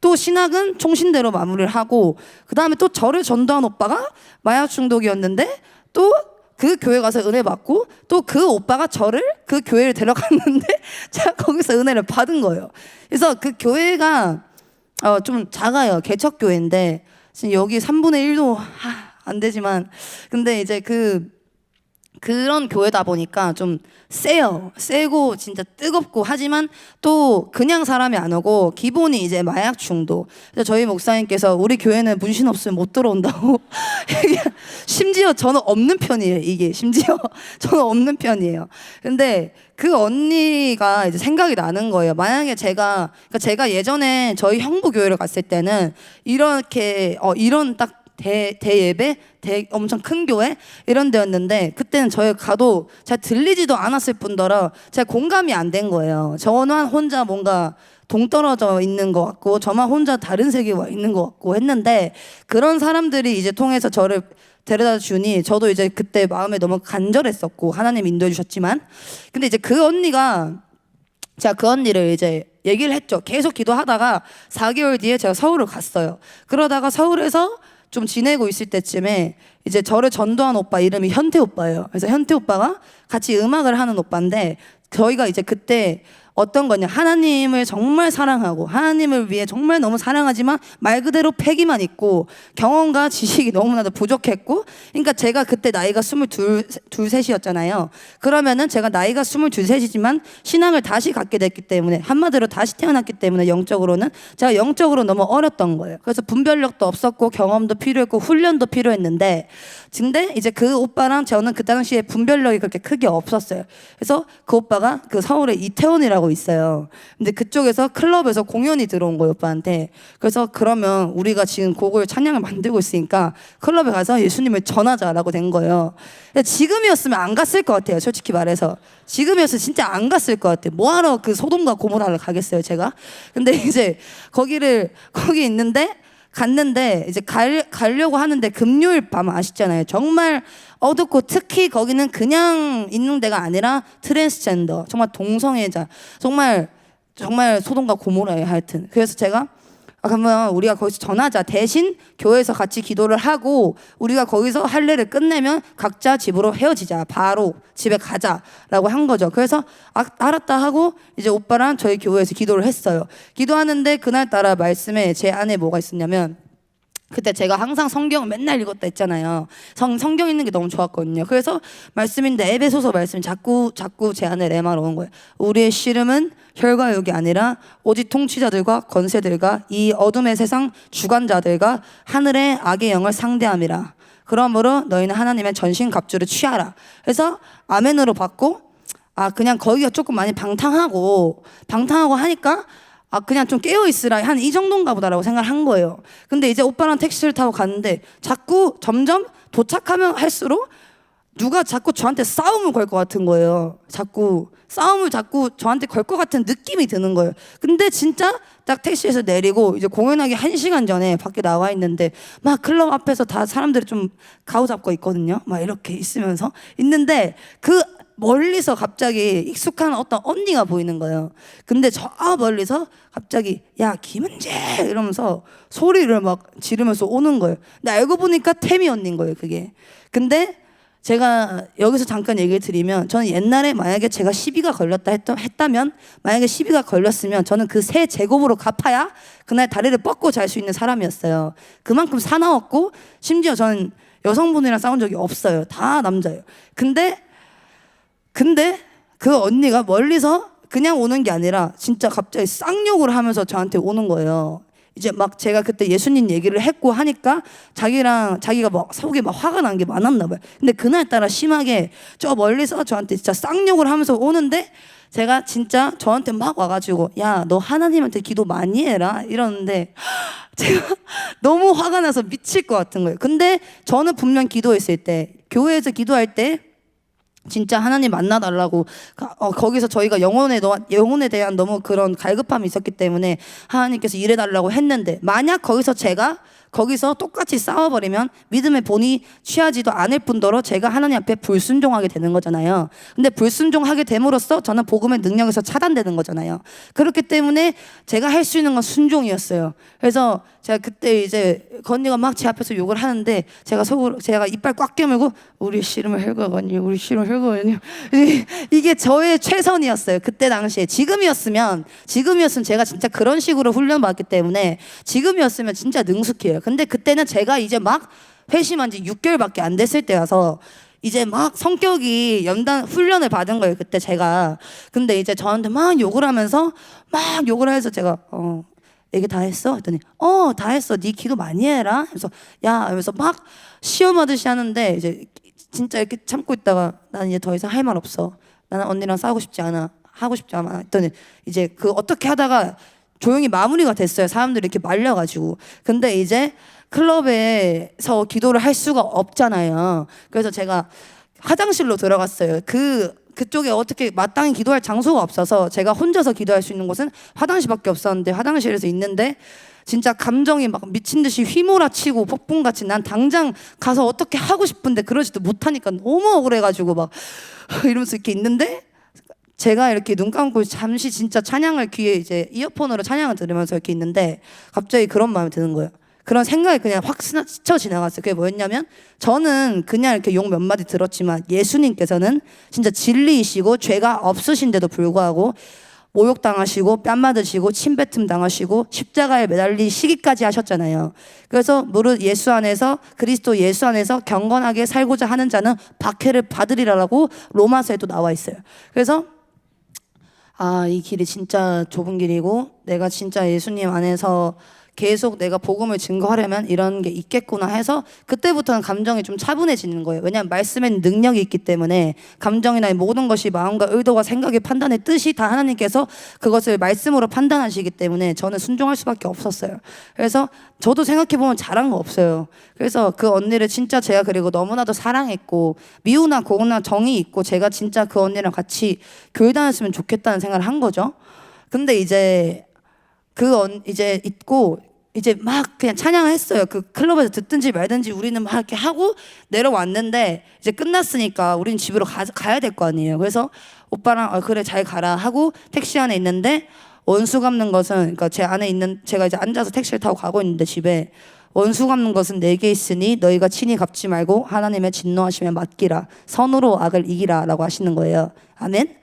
S1: 또 신학은 총신대로 마무리를 하고 그 다음에 또 저를 전도한 오빠가 마약 중독이었는데 또 그 교회 가서 은혜 받고 또 그 오빠가 저를 그 교회를 데려갔는데 제가 거기서 은혜를 받은 거예요. 그래서 그 교회가 좀 작아요. 개척교회인데 지금 여기 3분의 1도 안 되지만 근데 이제 그런 교회다 보니까 좀 세고 진짜 뜨겁고 하지만 또 그냥 사람이 안 오고 기본이 이제 마약 중독. 그래서 저희 목사님께서 우리 교회는 문신 없으면 못 들어온다고 심지어 저는 없는 편이에요. 이게 심지어 저는 없는 편이에요. 근데 그 언니가 이제 생각이 나는 거예요. 만약에 그러니까 제가 예전에 저희 형부 교회를 갔을 때는 이렇게 이런 딱 대예배, 엄청 큰 교회 이런 데였는데 그때는 저희 가도 잘 들리지도 않았을 뿐더러 제가 공감이 안 된 거예요. 저만 혼자 뭔가 동떨어져 있는 것 같고 저만 혼자 다른 세계에 와 있는 것 같고 했는데 그런 사람들이 이제 통해서 저를 데려다 주니 저도 이제 그때 마음에 너무 간절했었고 하나님 인도해 주셨지만 근데 이제 그 언니가 제가 그 언니를 이제 얘기를 했죠. 계속 기도하다가 4개월 뒤에 제가 서울을 갔어요. 그러다가 서울에서 좀 지내고 있을 때쯤에 이제 저를 전도한 오빠 이름이 현태 오빠예요. 그래서 현태 오빠가 같이 음악을 하는 오빠인데 저희가 이제 그때 어떤 거냐 하나님을 정말 사랑하고 하나님을 위해 정말 너무 사랑하지만 말 그대로 패기만 있고 경험과 지식이 너무나도 부족했고 그러니까 제가 그때 나이가 22, 23이었잖아요. 그러면은 제가 나이가 22, 23이지만 신앙을 다시 갖게 됐기 때문에 한마디로 다시 태어났기 때문에 영적으로는 제가 영적으로 너무 어렸던 거예요. 그래서 분별력도 없었고 경험도 필요했고 훈련도 필요했는데 근데 이제 그 오빠랑 저는 그 당시에 분별력이 그렇게 크게 없었어요. 그래서 그 오빠가 그 서울에 이태원이라고 연락이 있어요. 근데 그쪽에서 클럽에서 공연이 들어온 거예요, 오빠한테. 그래서 그러면 우리가 지금 곡을 찬양을 만들고 있으니까 클럽에 가서 예수님을 전하자라고 된 거예요. 근데 지금이었으면 안 갔을 것 같아요, 솔직히 말해서. 지금이었으면 진짜 안 갔을 것 같아요. 뭐하러 그 소돔과 고모라를 가겠어요, 제가. 근데 이제 거기 있는데 갔는데 이제 가려고 하는데 금요일 밤 아시잖아요. 정말 어둡고 특히 거기는 그냥 있는 데가 아니라 트랜스젠더, 정말 동성애자, 정말 소돔과 고모라예요, 하여튼. 그래서 제가 그러면 우리가 거기서 전하자. 대신 교회에서 같이 기도를 하고 우리가 거기서 할례를 끝내면 각자 집으로 헤어지자. 바로 집에 가자라고 한 거죠. 그래서 알았다 하고 이제 오빠랑 저희 교회에서 기도를 했어요. 기도하는데 그날따라 말씀에 제 안에 뭐가 있었냐면, 그때 제가 항상 성경을 맨날 읽었다 했잖아요. 성경 읽는 게 너무 좋았거든요. 그래서 말씀인데 에베소서 말씀이 자꾸 제 안에 레마로 오는 거예요. 우리의 씨름은 혈과 육이 아니라 오직 통치자들과 권세들과 이 어둠의 세상 주관자들과 하늘의 악의 영을 상대함이라. 그러므로 너희는 하나님의 전신 갑주를 취하라. 그래서 아멘으로 받고 그냥 거기가 조금 많이 방탕하고 하니까 그냥 좀 깨어있으라, 한 이 정도인가 보다라고 생각을 한 거예요. 근데 이제 오빠랑 택시를 타고 갔는데 자꾸 점점 도착하면 할수록 누가 자꾸 저한테 싸움을 걸 것 같은 거예요. 싸움을 저한테 걸 것 같은 느낌이 드는 거예요. 근데 진짜 딱 택시에서 내리고 이제 공연하기 1시간 전에 밖에 나와 있는데 막 클럽 앞에서 다 사람들이 좀 가로잡고 있거든요. 막 이렇게 있는데 그 멀리서 갑자기 익숙한 어떤 언니가 보이는 거예요. 근데 저 멀리서 갑자기 야 김은재 이러면서 소리를 막 지르면서 오는 거예요. 근데 알고 보니까 태미 언니인 거예요, 그게. 근데 제가 여기서 잠깐 얘기를 드리면, 저는 옛날에 만약에 제가 시비가 걸렸다 했다면, 만약에 시비가 걸렸으면 저는 그 세 제곱으로 갚아야 그날 다리를 뻗고 잘 수 있는 사람이었어요. 그만큼 사나웠고, 심지어 저는 여성분이랑 싸운 적이 없어요. 다 남자예요. 근데 그 언니가 멀리서 그냥 오는 게 아니라 진짜 갑자기 쌍욕을 하면서 저한테 오는 거예요. 이제 막 제가 그때 예수님 얘기를 했고 하니까 자기가 막 속에 막 화가 난 게 많았나 봐요. 근데 그날따라 심하게 저 멀리서 저한테 진짜 쌍욕을 하면서 오는데, 제가 진짜 저한테 막 와가지고 야 너 하나님한테 기도 많이 해라 이러는데 제가 너무 화가 나서 미칠 것 같은 거예요. 근데 저는 분명 기도했을 때, 교회에서 기도할 때 진짜 하나님 만나달라고, 거기서 저희가 영혼에 대한 너무 그런 갈급함이 있었기 때문에 하나님께서 일해달라고 했는데, 만약 제가 거기서 똑같이 싸워버리면 믿음의 본이 취하지도 않을 뿐더러 제가 하나님 앞에 불순종하게 되는 거잖아요. 근데 불순종하게 됨으로써 저는 복음의 능력에서 차단되는 거잖아요. 그렇기 때문에 제가 할 수 있는 건 순종이었어요. 그래서 제가 그때 이제 건니가 막 제 앞에서 욕을 하는데 제가 이빨 꽉 깨물고 우리 씨름을 혈거거니 이게 저의 최선이었어요, 그때 당시에. 지금이었으면 제가 진짜 그런 식으로 훈련받기 때문에 지금이었으면 진짜 능숙해요. 근데 그때는 제가 이제 막 회심한 지 6개월밖에 안 됐을 때라서 이제 막 성격이 훈련을 받은 거예요, 그때 제가. 근데 이제 저한테 막 욕을 해서 제가 얘기 다 했어? 했더니 다 했어. 네 기도 많이 해라. 그래서 야 하면서 막 시험하듯이 하는데, 이제 진짜 이렇게 참고 있다가 나는 이제 더 이상 할 말 없어. 나는 언니랑 싸우고 싶지 않아. 하고 싶지 않아. 했더니 이제 어떻게 하다가 조용히 마무리가 됐어요. 사람들이 이렇게 말려가지고. 근데 이제 클럽에서 기도를 할 수가 없잖아요. 그래서 제가 화장실로 들어갔어요. 그쪽에 어떻게 마땅히 기도할 장소가 없어서 제가 혼자서 기도할 수 있는 곳은 화장실밖에 없었는데, 화장실에서 있는데 진짜 감정이 막 미친 듯이 휘몰아치고 폭풍같이 난 당장 가서 어떻게 하고 싶은데 그러지도 못하니까 너무 억울해가지고 막 이러면서 이렇게 있는데, 제가 이렇게 눈 감고 잠시 진짜 찬양을 귀에 이제 이어폰으로 찬양을 들으면서 이렇게 있는데 갑자기 그런 마음이 드는 거예요. 그런 생각이 그냥 확 스쳐 지나갔어요. 그게 뭐였냐면, 저는 그냥 이렇게 욕 몇 마디 들었지만 예수님께서는 진짜 진리이시고 죄가 없으신데도 불구하고 모욕당하시고 뺨 맞으시고 침뱉음 당하시고 십자가에 매달리시기까지 하셨잖아요. 그래서 무릇 그리스도 예수 안에서 경건하게 살고자 하는 자는 박해를 받으리라라고 로마서에도 나와 있어요. 그래서 이 길이 진짜 좁은 길이고 내가 진짜 예수님 안에서 계속 내가 복음을 증거하려면 이런 게 있겠구나 해서 그때부터는 감정이 좀 차분해지는 거예요. 왜냐하면 말씀엔 능력이 있기 때문에 감정이나 이 모든 것이 마음과 의도와 생각의 판단의 뜻이 다 하나님께서 그것을 말씀으로 판단하시기 때문에 저는 순종할 수밖에 없었어요. 그래서 저도 생각해보면 잘한 거 없어요. 그래서 그 언니를 진짜 제가 그리고 너무나도 사랑했고 미우나 고우나 정이 있고 제가 진짜 그 언니랑 같이 교회 다녔으면 좋겠다는 생각을 한 거죠. 근데 이제 이제 있고 이제 막 그냥 찬양했어요. 그 클럽에서 듣든지 말든지 우리는 막 이렇게 하고 내려왔는데 이제 끝났으니까 우리는 집으로 가야 될 거 아니에요. 그래서 오빠랑 그래 잘 가라 하고 택시 안에 있는데 원수 갚는 것은 그러니까 제 안에 있는 제가 이제 앉아서 택시를 타고 가고 있는데 집에 원수 갚는 것은 내게 있으니 너희가 친히 갚지 말고 하나님의 진노하심에 맡기라 선으로 악을 이기라라고 하시는 거예요. 아멘.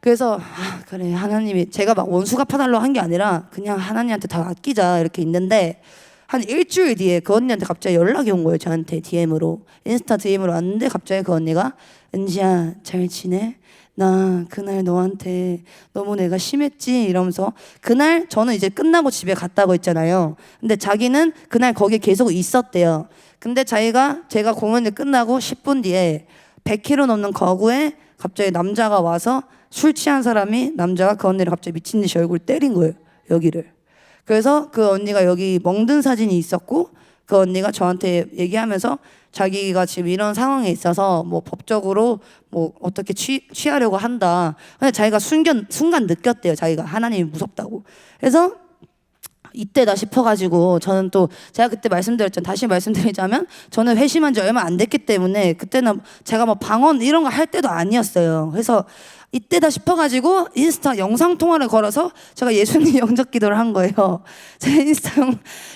S1: 그래서 그래 하나님이 제가 막 원수 갚아달라고 한 게 아니라 그냥 하나님한테 다 맡기자 이렇게 있는데 한 일주일 뒤에 그 언니한테 갑자기 연락이 온 거예요. 저한테 DM으로 인스타 DM으로 왔는데 갑자기 그 언니가 은지야 잘 지내? 나 그날 너한테 너무 내가 심했지 이러면서 그날 저는 이제 끝나고 집에 갔다고 했잖아요. 근데 자기는 그날 거기에 계속 있었대요. 근데 제가 공연이 끝나고 10분 뒤에 100km 넘는 거구에 갑자기 남자가 와서 술 취한 사람이 남자가 그 언니를 갑자기 미친 듯이 얼굴 때린 거예요. 여기를. 그래서 그 언니가 여기 멍든 사진이 있었고 그 언니가 저한테 얘기하면서 자기가 지금 이런 상황에 있어서 뭐 법적으로 뭐 어떻게 취하려고 한다. 근데 자기가 순간 느꼈대요. 자기가 하나님이 무섭다고. 그래서 이때다 싶어가지고 저는 또 제가 그때 말씀드렸잖아요. 다시 말씀드리자면 저는 회심한 지 얼마 안 됐기 때문에 그때는 제가 뭐 방언 이런 거 할 때도 아니었어요. 그래서 이때다 싶어가지고 인스타 영상통화를 걸어서 제가 예수님 영접 기도를 한 거예요. 제 인스타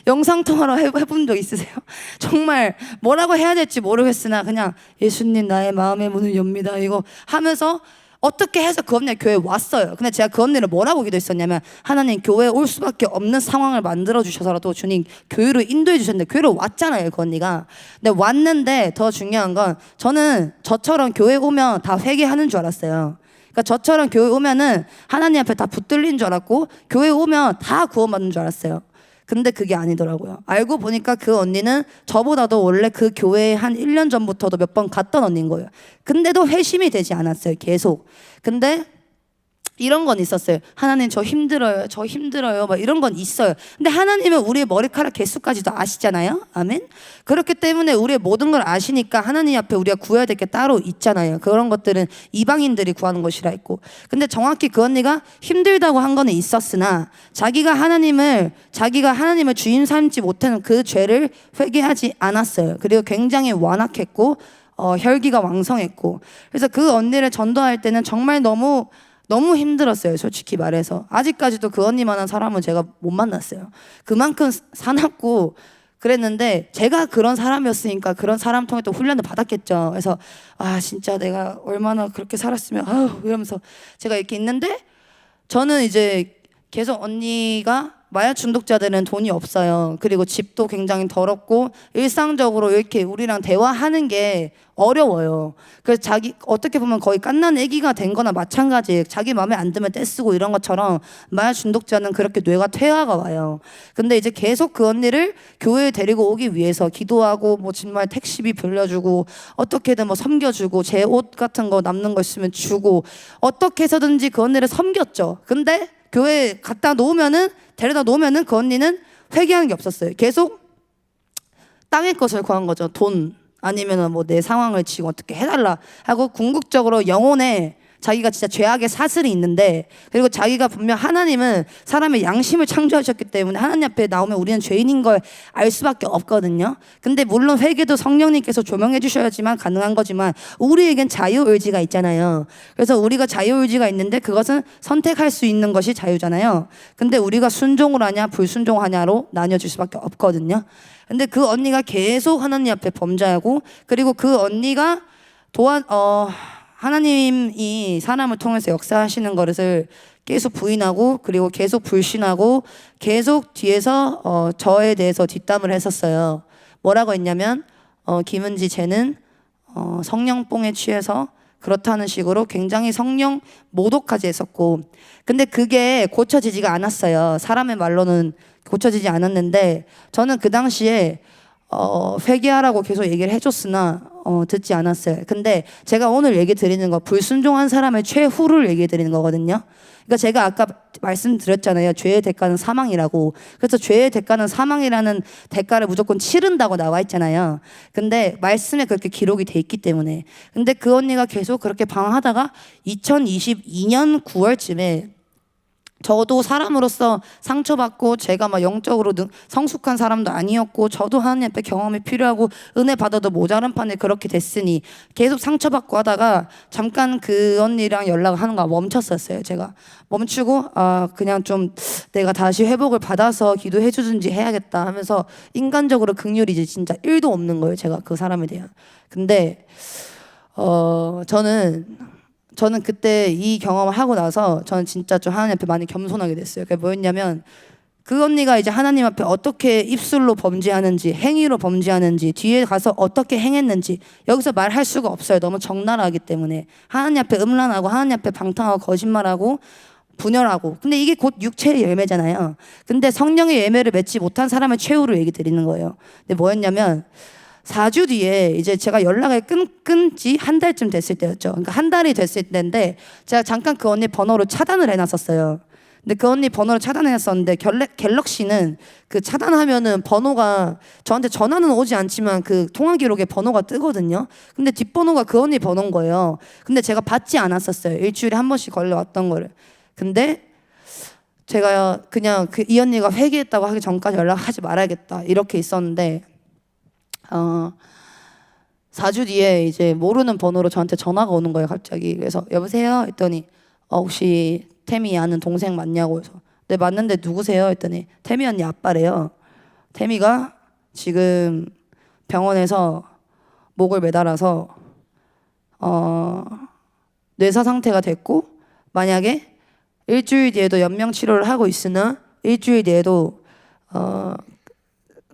S1: 영상통화로 해본 적 있으세요? 정말 뭐라고 해야 될지 모르겠으나 그냥 예수님 나의 마음의 문을 엽니다 이거 하면서 어떻게 해서 그 언니가 교회에 왔어요. 근데 제가 그 언니를 뭐라고 기도했었냐면 하나님 교회에 올 수밖에 없는 상황을 만들어 주셔서라도 주님 교회로 인도해 주셨는데 교회로 왔잖아요 그 언니가. 근데 왔는데 더 중요한 건 저는 저처럼 교회 오면 다 회개하는 줄 알았어요. 그러니까 저처럼 교회 오면은 하나님 앞에 다 붙들린 줄 알았고 교회 오면 다 구원받는 줄 알았어요. 근데 그게 아니더라고요. 알고 보니까 그 언니는 저보다도 원래 그 교회에 한 1년 전부터도 몇 번 갔던 언니인 거예요. 근데도 회심이 되지 않았어요. 계속. 근데 이런 건 있었어요. 하나님 저 힘들어요 막 이런 건 있어요. 근데 하나님은 우리의 머리카락 개수까지도 아시잖아요. 아멘. 그렇기 때문에 우리의 모든 걸 아시니까 하나님 앞에 우리가 구해야 될 게 따로 있잖아요. 그런 것들은 이방인들이 구하는 것이라 했고, 근데 정확히 그 언니가 힘들다고 한 거는 있었으나 자기가 하나님을 주인 삼지 못하는 그 죄를 회개하지 않았어요. 그리고 굉장히 완악했고 혈기가 왕성했고, 그래서 그 언니를 전도할 때는 정말 너무 힘들었어요. 솔직히 말해서 아직까지도 그 언니만한 사람은 제가 못 만났어요. 그만큼 사납고 그랬는데 제가 그런 사람이었으니까 그런 사람 통해 또 훈련을 받았겠죠. 그래서 진짜 내가 얼마나 그렇게 살았으면 이러면서 제가 이렇게 있는데 저는 이제 계속 언니가 마약 중독자들은 돈이 없어요. 그리고 집도 굉장히 더럽고 일상적으로 이렇게 우리랑 대화하는 게 어려워요. 그래서 어떻게 보면 거의 갓난 아기가 된 거나 마찬가지예요. 자기 마음에 안 들면 떼쓰고 이런 것처럼 마약 중독자는 그렇게 뇌가 퇴화가 와요. 근데 이제 계속 그 언니를 교회에 데리고 오기 위해서 기도하고 뭐 정말 택시비 빌려주고 어떻게든 뭐 섬겨주고 제 옷 같은 거 남는 거 있으면 주고 어떻게 해서든지 그 언니를 섬겼죠. 근데 교회에 데려다 놓으면은 그 언니는 회개하는 게 없었어요. 계속 땅의 것을 구한 거죠. 돈 아니면은 뭐 내 상황을 지금 어떻게 해달라 하고 궁극적으로 영혼에 자기가 진짜 죄악의 사슬이 있는데, 그리고 자기가 분명 하나님은 사람의 양심을 창조하셨기 때문에 하나님 앞에 나오면 우리는 죄인인 걸 알 수밖에 없거든요. 근데 물론 회개도 성령님께서 조명해 주셔야지만 가능한 거지만 우리에겐 자유의지가 있잖아요. 그래서 우리가 자유의지가 있는데 그것은 선택할 수 있는 것이 자유잖아요. 근데 우리가 순종을 하냐 불순종하냐로 나뉘어질 수밖에 없거든요. 근데 그 언니가 계속 하나님 앞에 범죄하고, 그리고 그 언니가 하나님이 사람을 통해서 역사하시는 것을 계속 부인하고 그리고 계속 불신하고 계속 뒤에서 저에 대해서 뒷담을 했었어요. 뭐라고 했냐면 김은지 쟤는 성령뽕에 취해서 그렇다는 식으로 굉장히 성령 모독까지 했었고, 근데 그게 고쳐지지가 않았어요. 사람의 말로는 고쳐지지 않았는데 저는 그 당시에 회개하라고 계속 얘기를 해줬으나 듣지 않았어요. 근데 제가 오늘 얘기 드리는 거 불순종한 사람의 최후를 얘기해 드리는 거거든요. 그러니까 제가 아까 말씀드렸잖아요. 죄의 대가는 사망이라고. 그래서 죄의 대가는 사망이라는 대가를 무조건 치른다고 나와 있잖아요. 근데 말씀에 그렇게 기록이 돼 있기 때문에. 근데 그 언니가 계속 그렇게 방황하다가 2022년 9월쯤에 저도 사람으로서 상처받고 제가 막 영적으로 성숙한 사람도 아니었고 저도 하나님 앞에 경험이 필요하고 은혜 받아도 모자란 판에 그렇게 됐으니 계속 상처받고 하다가 잠깐 그 언니랑 연락을 하는 거 멈췄었어요. 제가 멈추고 그냥 좀 내가 다시 회복을 받아서 기도해 주든지 해야겠다 하면서 인간적으로 긍휼이 진짜 1도 없는 거예요. 제가 그 사람에 대한. 근데 저는 그때 이 경험을 하고 나서 저는 진짜 좀 하나님 앞에 많이 겸손하게 됐어요. 그게 뭐였냐면 그 언니가 이제 하나님 앞에 어떻게 입술로 범죄하는지 행위로 범죄하는지 뒤에 가서 어떻게 행했는지 여기서 말할 수가 없어요. 너무 적나라하기 때문에 하나님 앞에 음란하고 하나님 앞에 방탕하고 거짓말하고 분열하고 근데 이게 곧 육체의 열매잖아요. 근데 성령의 열매를 맺지 못한 사람의 최후를 얘기 드리는 거예요. 근데 뭐였냐면 4주 뒤에 이제 제가 연락을 끊지 한 달쯤 됐을 때였죠. 그러니까 한 달이 됐을 때인데 제가 잠깐 그 언니 번호를 차단을 해놨었어요. 근데 그 언니 번호를 차단해놨었는데 갤럭시는 그 차단하면은 번호가 저한테 전화는 오지 않지만 그 통화 기록에 번호가 뜨거든요. 근데 뒷번호가 그 언니 번호인 거예요. 근데 제가 받지 않았었어요. 일주일에 한 번씩 걸려왔던 거를. 근데 제가 그냥 이 언니가 회개했다고 하기 전까지 연락하지 말아야겠다 이렇게 있었는데 4주 뒤에 이제 모르는 번호로 저한테 전화가 오는 거예요. 갑자기. 그래서 여보세요 했더니 혹시 태미 아는 동생 맞냐고 해서 네 맞는데 누구세요 했더니 태미 언니 아빠래요. 태미가 지금 병원에서 목을 매달아서 뇌사 상태가 됐고 만약에 일주일 뒤에도 연명 치료를 하고 있으나 일주일 뒤에도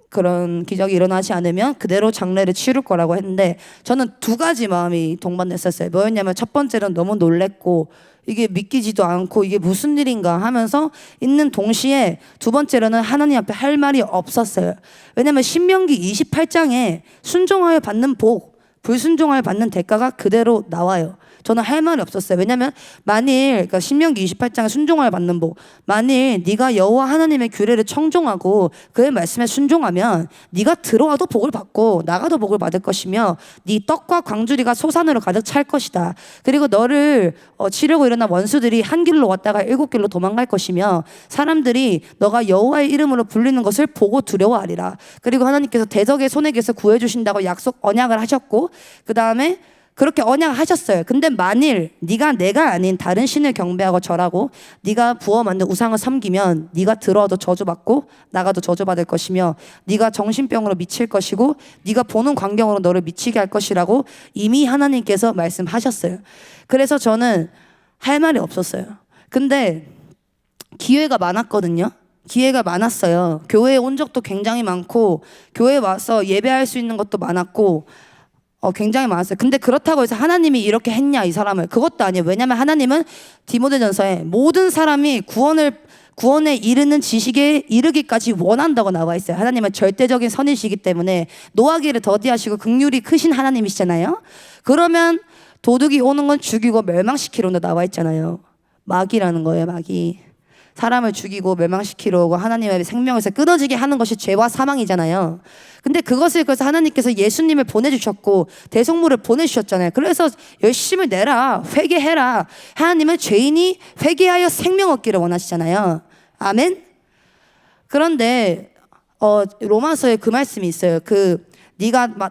S1: 그런 기적이 일어나지 않으면 그대로 장례를 치를 거라고 했는데 저는 두 가지 마음이 동반됐었어요. 뭐였냐면 첫 번째는 너무 놀랬고 이게 믿기지도 않고 이게 무슨 일인가 하면서 있는 동시에 두 번째로는 하나님 앞에 할 말이 없었어요. 왜냐면 신명기 28장에 순종하여 받는 복, 불순종하여 받는 대가가 그대로 나와요. 저는 할 말이 없었어요. 왜냐면 만일 그러니까 신명기 28장에 순종하여 받는 복 만일 네가 여호와 하나님의 규례를 청종하고 그의 말씀에 순종하면 네가 들어와도 복을 받고 나가도 복을 받을 것이며 네 떡과 광주리가 소산으로 가득 찰 것이다. 그리고 너를 치려고 일어난 원수들이 한 길로 왔다가 7길로 도망갈 것이며 사람들이 너가 여호와의 이름으로 불리는 것을 보고 두려워하리라. 그리고 하나님께서 대적의 손에게서 구해주신다고 언약을 하셨고 그 다음에 그렇게 언약하셨어요. 근데 만일 네가 내가 아닌 다른 신을 경배하고 절하고 네가 부어 만든 우상을 섬기면 네가 들어와도 저주받고 나가도 저주받을 것이며 네가 정신병으로 미칠 것이고 네가 보는 광경으로 너를 미치게 할 것이라고 이미 하나님께서 말씀하셨어요. 그래서 저는 할 말이 없었어요. 근데 기회가 많았거든요. 기회가 많았어요. 교회에 온 적도 굉장히 많고 교회에 와서 예배할 수 있는 것도 많았고 굉장히 많았어요. 근데 그렇다고 해서 하나님이 이렇게 했냐 이 사람을 그것도 아니에요. 왜냐하면 하나님은 디모데전서에 모든 사람이 구원에 이르는 지식에 이르기까지 원한다고 나와 있어요. 하나님은 절대적인 선이시기 때문에 노하기를 더디하시고 긍휼이 크신 하나님이시잖아요. 그러면 도둑이 오는 건 죽이고 멸망시키려고 나와 있잖아요. 마귀라는 거예요. 마귀. 사람을 죽이고 멸망시키려 오고 하나님의 생명에서 끊어지게 하는 것이 죄와 사망이잖아요. 근데 그것을 그래서 하나님께서 예수님을 보내주셨고 대속물을 보내주셨잖아요. 그래서 열심히 내라 회개해라. 하나님은 죄인이 회개하여 생명 얻기를 원하시잖아요. 아멘. 그런데 로마서에 그 말씀이 있어요.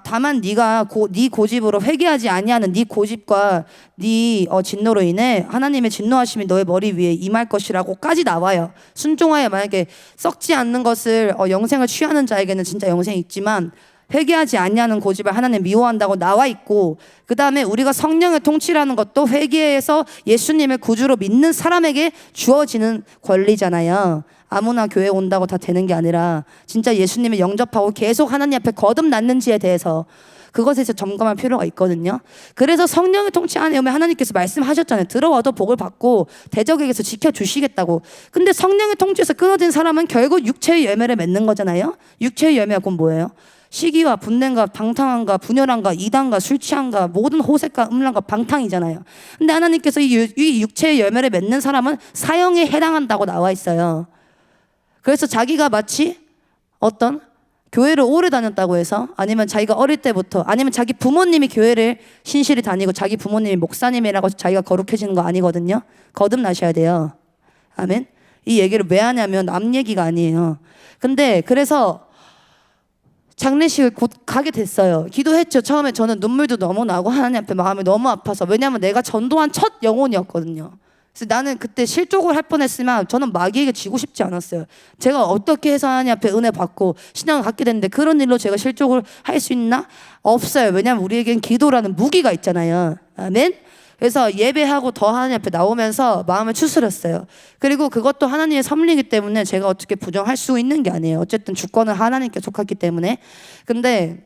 S1: 다만 네가 네 고집으로 회개하지 아니하는 네 고집과 네 진노로 인해 하나님의 진노하심이 너의 머리 위에 임할 것이라고까지 나와요. 순종하여 만약에 썩지 않는 것을 영생을 취하는 자에게는 진짜 영생이 있지만 회개하지 아니하는 고집을 하나님 미워한다고 나와 있고 그 다음에 우리가 성령의 통치라는 것도 회개해서 예수님을 구주로 믿는 사람에게 주어지는 권리잖아요. 아무나 교회 온다고 다 되는 게 아니라 진짜 예수님을 영접하고 계속 하나님 앞에 거듭났는지에 대해서 그것에 대해서 점검할 필요가 있거든요. 그래서 성령의 통치 안에 오면 하나님께서 말씀하셨잖아요. 들어와도 복을 받고 대적에게서 지켜주시겠다고. 근데 성령의 통치에서 끊어진 사람은 결국 육체의 열매를 맺는 거잖아요. 육체의 열매가 그건 뭐예요? 시기와 분냄과 방탕함과 분열함과 이단과 술 취함과 모든 호색과 음란과 방탕이잖아요. 근데 하나님께서 이 육체의 열매를 맺는 사람은 사형에 해당한다고 나와 있어요. 그래서 자기가 마치 어떤 교회를 오래 다녔다고 해서 아니면 자기가 어릴 때부터 아니면 자기 부모님이 교회를 신실히 다니고 자기 부모님이 목사님이라고 자기가 거룩해지는 거 아니거든요. 거듭나셔야 돼요. 아멘. 이 얘기를 왜 하냐면 남 얘기가 아니에요. 근데 그래서 장례식을 곧 가게 됐어요. 기도했죠. 처음에 저는 눈물도 너무 나고 하나님 앞에 마음이 너무 아파서. 왜냐하면 내가 전도한 첫 영혼이었거든요. 그래서 나는 그때 실족을 할 뻔했으면 저는 마귀에게 지고 싶지 않았어요. 제가 어떻게 해서 하나님 앞에 은혜 받고 신앙을 갖게 됐는데 그런 일로 제가 실족을 할 수 있나? 없어요. 왜냐하면 우리에겐 기도라는 무기가 있잖아요. 아멘. 그래서 예배하고 더 하나님 앞에 나오면서 마음을 추스렸어요. 그리고 그것도 하나님의 섭리이기 때문에 제가 어떻게 부정할 수 있는 게 아니에요. 어쨌든 주권은 하나님께 속하기 때문에. 근데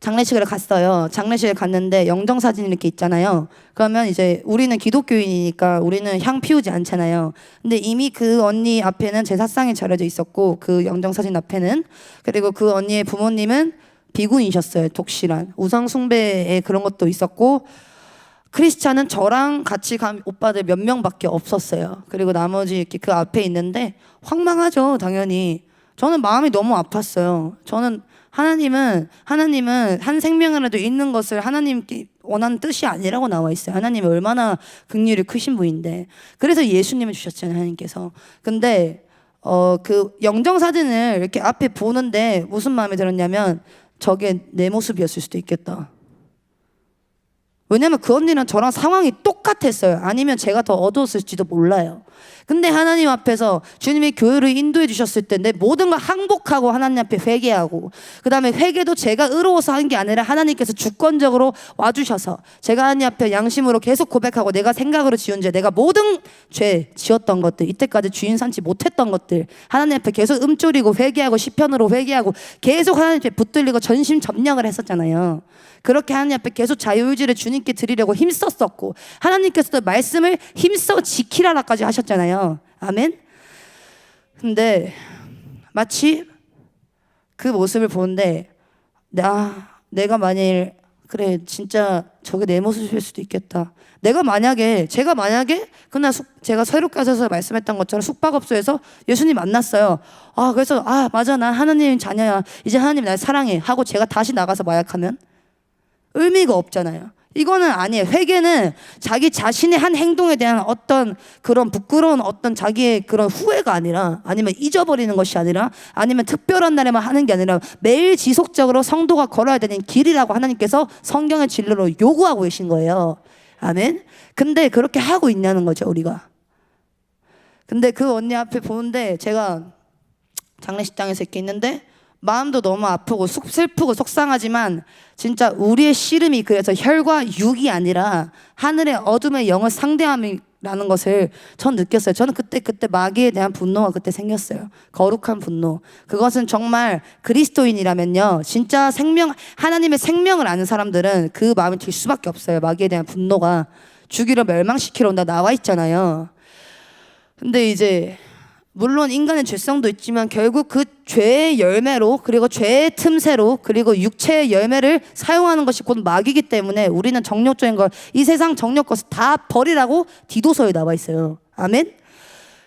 S1: 장례식을 갔어요. 장례식을 갔는데 영정사진 이렇게 있잖아요. 그러면 이제 우리는 기독교인이니까 우리는 향 피우지 않잖아요. 근데 이미 그 언니 앞에는 제사상이 차려져 있었고 그 영정사진 앞에는. 그리고 그 언니의 부모님은 비구이셨어요. 독실한 우상숭배의 그런 것도 있었고 크리스찬은 저랑 같이 간 오빠들 몇 명밖에 없었어요. 그리고 나머지 이렇게 그 앞에 있는데 황망하죠. 당연히. 저는 마음이 너무 아팠어요. 저는 하나님은 한 생명이라도 있는 것을 하나님께 원하는 뜻이 아니라고 나와 있어요. 하나님이 얼마나 긍휼이 크신 분인데. 그래서 예수님을 주셨잖아요. 하나님께서. 근데 그 영정 사진을 이렇게 앞에 보는데 무슨 마음이 들었냐면 저게 내 모습이었을 수도 있겠다. 왜냐면 그 언니는 저랑 상황이 똑같았어요. 아니면 제가 더 어두웠을지도 몰라요. 근데 하나님 앞에서 주님이 교회를 인도해 주셨을 때 내 모든 걸 항복하고 하나님 앞에 회개하고 그 다음에 회개도 제가 의로워서 한 게 아니라 하나님께서 주권적으로 와주셔서 제가 하나님 앞에 양심으로 계속 고백하고 내가 생각으로 지은 죄 내가 모든 죄 지었던 것들 이때까지 주인 삼지 못했던 것들 하나님 앞에 계속 음조리고 회개하고 시편으로 회개하고 계속 하나님 앞에 붙들리고 전심전력을 했었잖아요. 그렇게 하나님 앞에 계속 자유의지를 주님께 드리려고 힘썼었고 하나님께서도 말씀을 힘써 지키라라까지 하셨잖아요. 아멘. 근데 마치 그 모습을 보는데 내가 만일 그래 진짜 저게 내 모습일 수도 있겠다. 제가 만약에 그날 제가 새롭게 하셔서 말씀했던 것처럼 숙박업소에서 예수님 만났어요. 그래서 맞아 난 하나님 자녀야. 이제 하나님 날 사랑해 하고 제가 다시 나가서 마약하면 의미가 없잖아요. 이거는 아니에요. 회개는 자기 자신의 한 행동에 대한 어떤 그런 부끄러운 어떤 자기의 그런 후회가 아니라 아니면 잊어버리는 것이 아니라 아니면 특별한 날에만 하는 게 아니라 매일 지속적으로 성도가 걸어야 되는 길이라고 하나님께서 성경의 진리로 요구하고 계신 거예요. 아멘. 근데 그렇게 하고 있냐는 거죠 우리가. 근데 그 언니 앞에 보는데 제가 장례식장에서 이렇게 있는데 마음도 너무 아프고 슬프고 속상하지만 진짜 우리의 씨름이 그래서 혈과 육이 아니라 하늘의 어둠의 영을 상대함이라는 것을 전 느꼈어요. 저는 그때 마귀에 대한 분노가 그때 생겼어요. 거룩한 분노. 그것은 정말 그리스도인이라면요 진짜 하나님의 생명을 아는 사람들은 그 마음이 들 수밖에 없어요. 마귀에 대한 분노가 죽이러 멸망시키러 온다 나와 있잖아요. 근데 이제 물론 인간의 죄성도 있지만 결국 그 죄의 열매로 그리고 죄의 틈새로 그리고 육체의 열매를 사용하는 것이 곧 마귀이기 때문에 우리는 정욕적인 걸 이 세상 정욕 것을 다 버리라고 디도서에 나와 있어요. 아멘.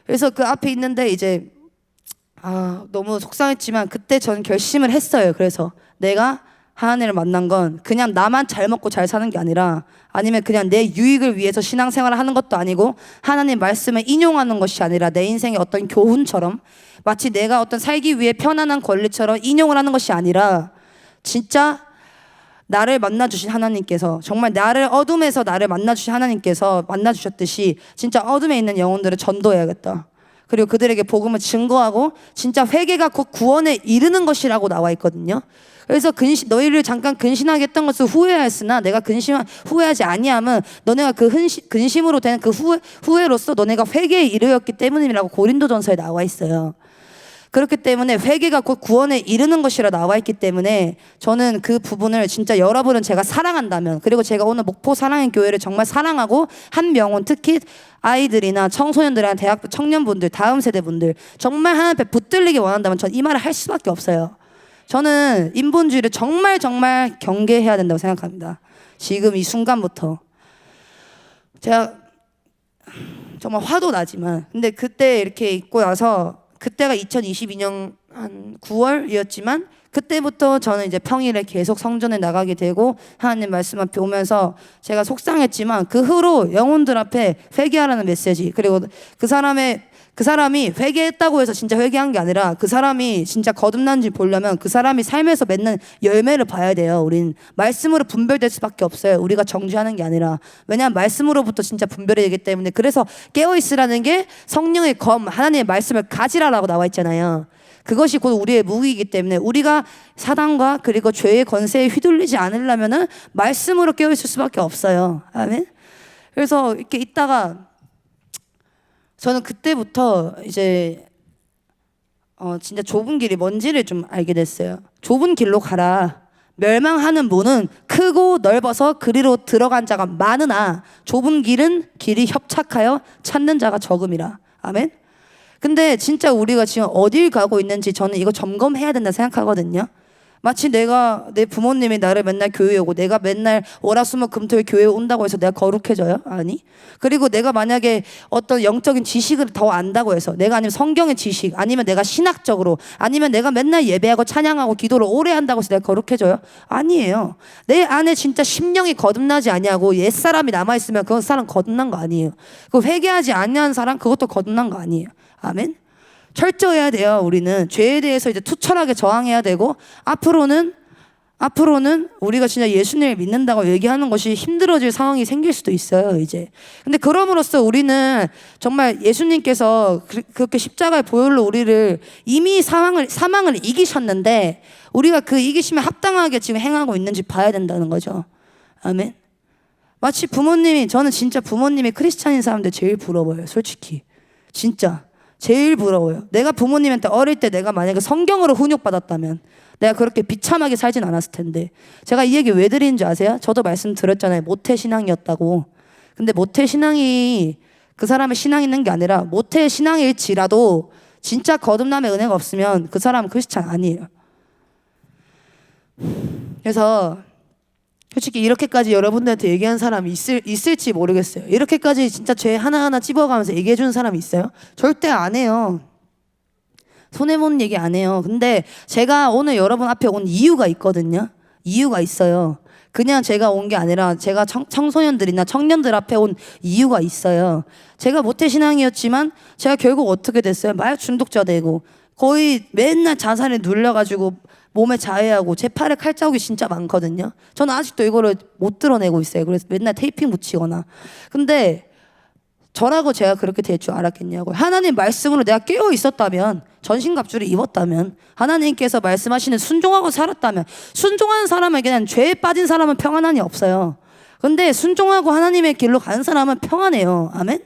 S1: 그래서 그 앞에 있는데 이제 너무 속상했지만 그때 저는 결심을 했어요. 그래서 내가 하나님을 만난 건 그냥 나만 잘 먹고 잘 사는 게 아니라 아니면 그냥 내 유익을 위해서 신앙생활을 하는 것도 아니고 하나님 말씀을 인용하는 것이 아니라 내 인생의 어떤 교훈처럼 마치 내가 어떤 살기 위해 편안한 권리처럼 인용을 하는 것이 아니라 진짜 나를 만나주신 하나님께서 정말 어둠에서 나를 만나주신 하나님께서 만나주셨듯이 진짜 어둠에 있는 영혼들을 전도해야겠다. 그리고 그들에게 복음을 증거하고 진짜 회개가 곧 구원에 이르는 것이라고 나와 있거든요. 그래서 너희를 잠깐 근신하게 했던 것을 후회하였으나 내가 후회하지 아니함은 너네가 그 근심으로 되는 그 후회로서 너네가 회개에 이르렀기 때문이라고 고린도전서에 나와 있어요. 그렇기 때문에 회개가 곧 구원에 이르는 것이라 나와 있기 때문에 저는 그 부분을 진짜 여러분은 제가 사랑한다면, 그리고 제가 오늘 목포 사랑의 교회를 정말 사랑하고 한 명은 특히 아이들이나 청소년들이나 대학교 청년분들, 다음 세대분들 정말 하나님 앞에 붙들리기 원한다면 전 이 말을 할 수밖에 없어요. 저는 인본주의를 정말 정말 경계해야 된다고 생각합니다. 지금 이 순간부터. 제가 정말 화도 나지만, 근데 그때 이렇게 있고 나서, 그때가 2022년 한 9월이었지만 그때부터 저는 이제 평일에 계속 성전에 나가게 되고 하나님 말씀 앞에 오면서 제가 속상했지만 그 후로 영혼들 앞에 회개하라는 메시지, 그리고 그 사람이 회개했다고 해서 진짜 회개한 게 아니라 그 사람이 진짜 거듭난지 보려면 그 사람이 삶에서 맺는 열매를 봐야 돼요. 우린 말씀으로 분별될 수밖에 없어요. 우리가 정죄하는 게 아니라. 왜냐하면 말씀으로부터 진짜 분별이 되기 때문에. 그래서 깨어있으라는 게 성령의 검, 하나님의 말씀을 가지라라고 나와 있잖아요. 그것이 곧 우리의 무기이기 때문에 우리가 사단과 그리고 죄의 권세에 휘둘리지 않으려면은 말씀으로 깨어있을 수밖에 없어요. 아멘. 그래서 이렇게 있다가 저는 그때부터 이제 진짜 좁은 길이 뭔지를 좀 알게 됐어요. 좁은 길로 가라. 멸망하는 문은 크고 넓어서 그리로 들어간 자가 많으나 좁은 길이 협착하여 찾는 자가 적음이라. 아멘. 근데 진짜 우리가 지금 어딜 가고 있는지 저는 이거 점검해야 된다 생각하거든요. 마치 내 부모님이 나를 맨날 교회에 오고 내가 맨날 월화수목금토일 교회에 온다고 해서 내가 거룩해져요? 아니. 그리고 내가 만약에 어떤 영적인 지식을 더 안다고 해서, 내가 아니면 성경의 지식, 아니면 내가 신학적으로, 아니면 내가 맨날 예배하고 찬양하고 기도를 오래 한다고 해서 내가 거룩해져요? 아니에요. 내 안에 진짜 심령이 거듭나지 아니하고 옛사람이 남아있으면 그 사람 거듭난 거 아니에요. 그 회개하지 아니한 사람, 그것도 거듭난 거 아니에요. 아멘. 철저해야 돼요. 우리는 죄에 대해서 이제 투철하게 저항해야 되고, 앞으로는 우리가 진짜 예수님을 믿는다고 얘기하는 것이 힘들어질 상황이 생길 수도 있어요, 이제. 근데 그럼으로써 우리는 정말 예수님께서 그렇게 십자가의 보혈로 우리를 이미 사망을 이기셨는데 우리가 그 이기심에 합당하게 지금 행하고 있는지 봐야 된다는 거죠. 아멘. 마치 저는 진짜 부모님이 크리스찬인 사람들 제일 부러워요, 솔직히. 진짜. 제일 부러워요. 내가 부모님한테 어릴 때 내가 만약에 성경으로 훈육받았다면 내가 그렇게 비참하게 살진 않았을 텐데. 제가 이 얘기 왜 드리는 줄 아세요? 저도 말씀드렸잖아요. 모태신앙이었다고. 근데 모태신앙이 그 사람의 신앙이 있는 게 아니라 모태신앙일지라도 진짜 거듭남의 은혜가 없으면 그 사람은 크리스찬 아니에요. 그래서 솔직히 이렇게까지 여러분들한테 얘기한 사람이 있을지 모르겠어요. 이렇게까지 진짜 죄 하나하나 찝어가면서 얘기해주는 사람이 있어요? 절대 안 해요. 손해보는 얘기 안 해요. 근데 제가 오늘 여러분 앞에 온 이유가 있거든요. 이유가 있어요. 그냥 제가 온 게 아니라 제가 청소년들이나 청년들 앞에 온 이유가 있어요. 제가 모태신앙이었지만 제가 결국 어떻게 됐어요? 마약 중독자 되고 거의 맨날 자살에 눌려가지고 몸에 자해하고 제 팔에 칼자국이 진짜 많거든요. 저는 아직도 이거를 못 드러내고 있어요. 그래서 맨날 테이핑 붙이거나. 근데 저라고 제가 그렇게 될 줄 알았겠냐고요. 하나님 말씀으로 내가 깨어 있었다면, 전신갑주를 입었다면, 하나님께서 말씀하시는 순종하고 살았다면, 순종하는 사람에게는 죄에 빠진 사람은 평안함이 없어요. 근데 순종하고 하나님의 길로 가는 사람은 평안해요. 아멘.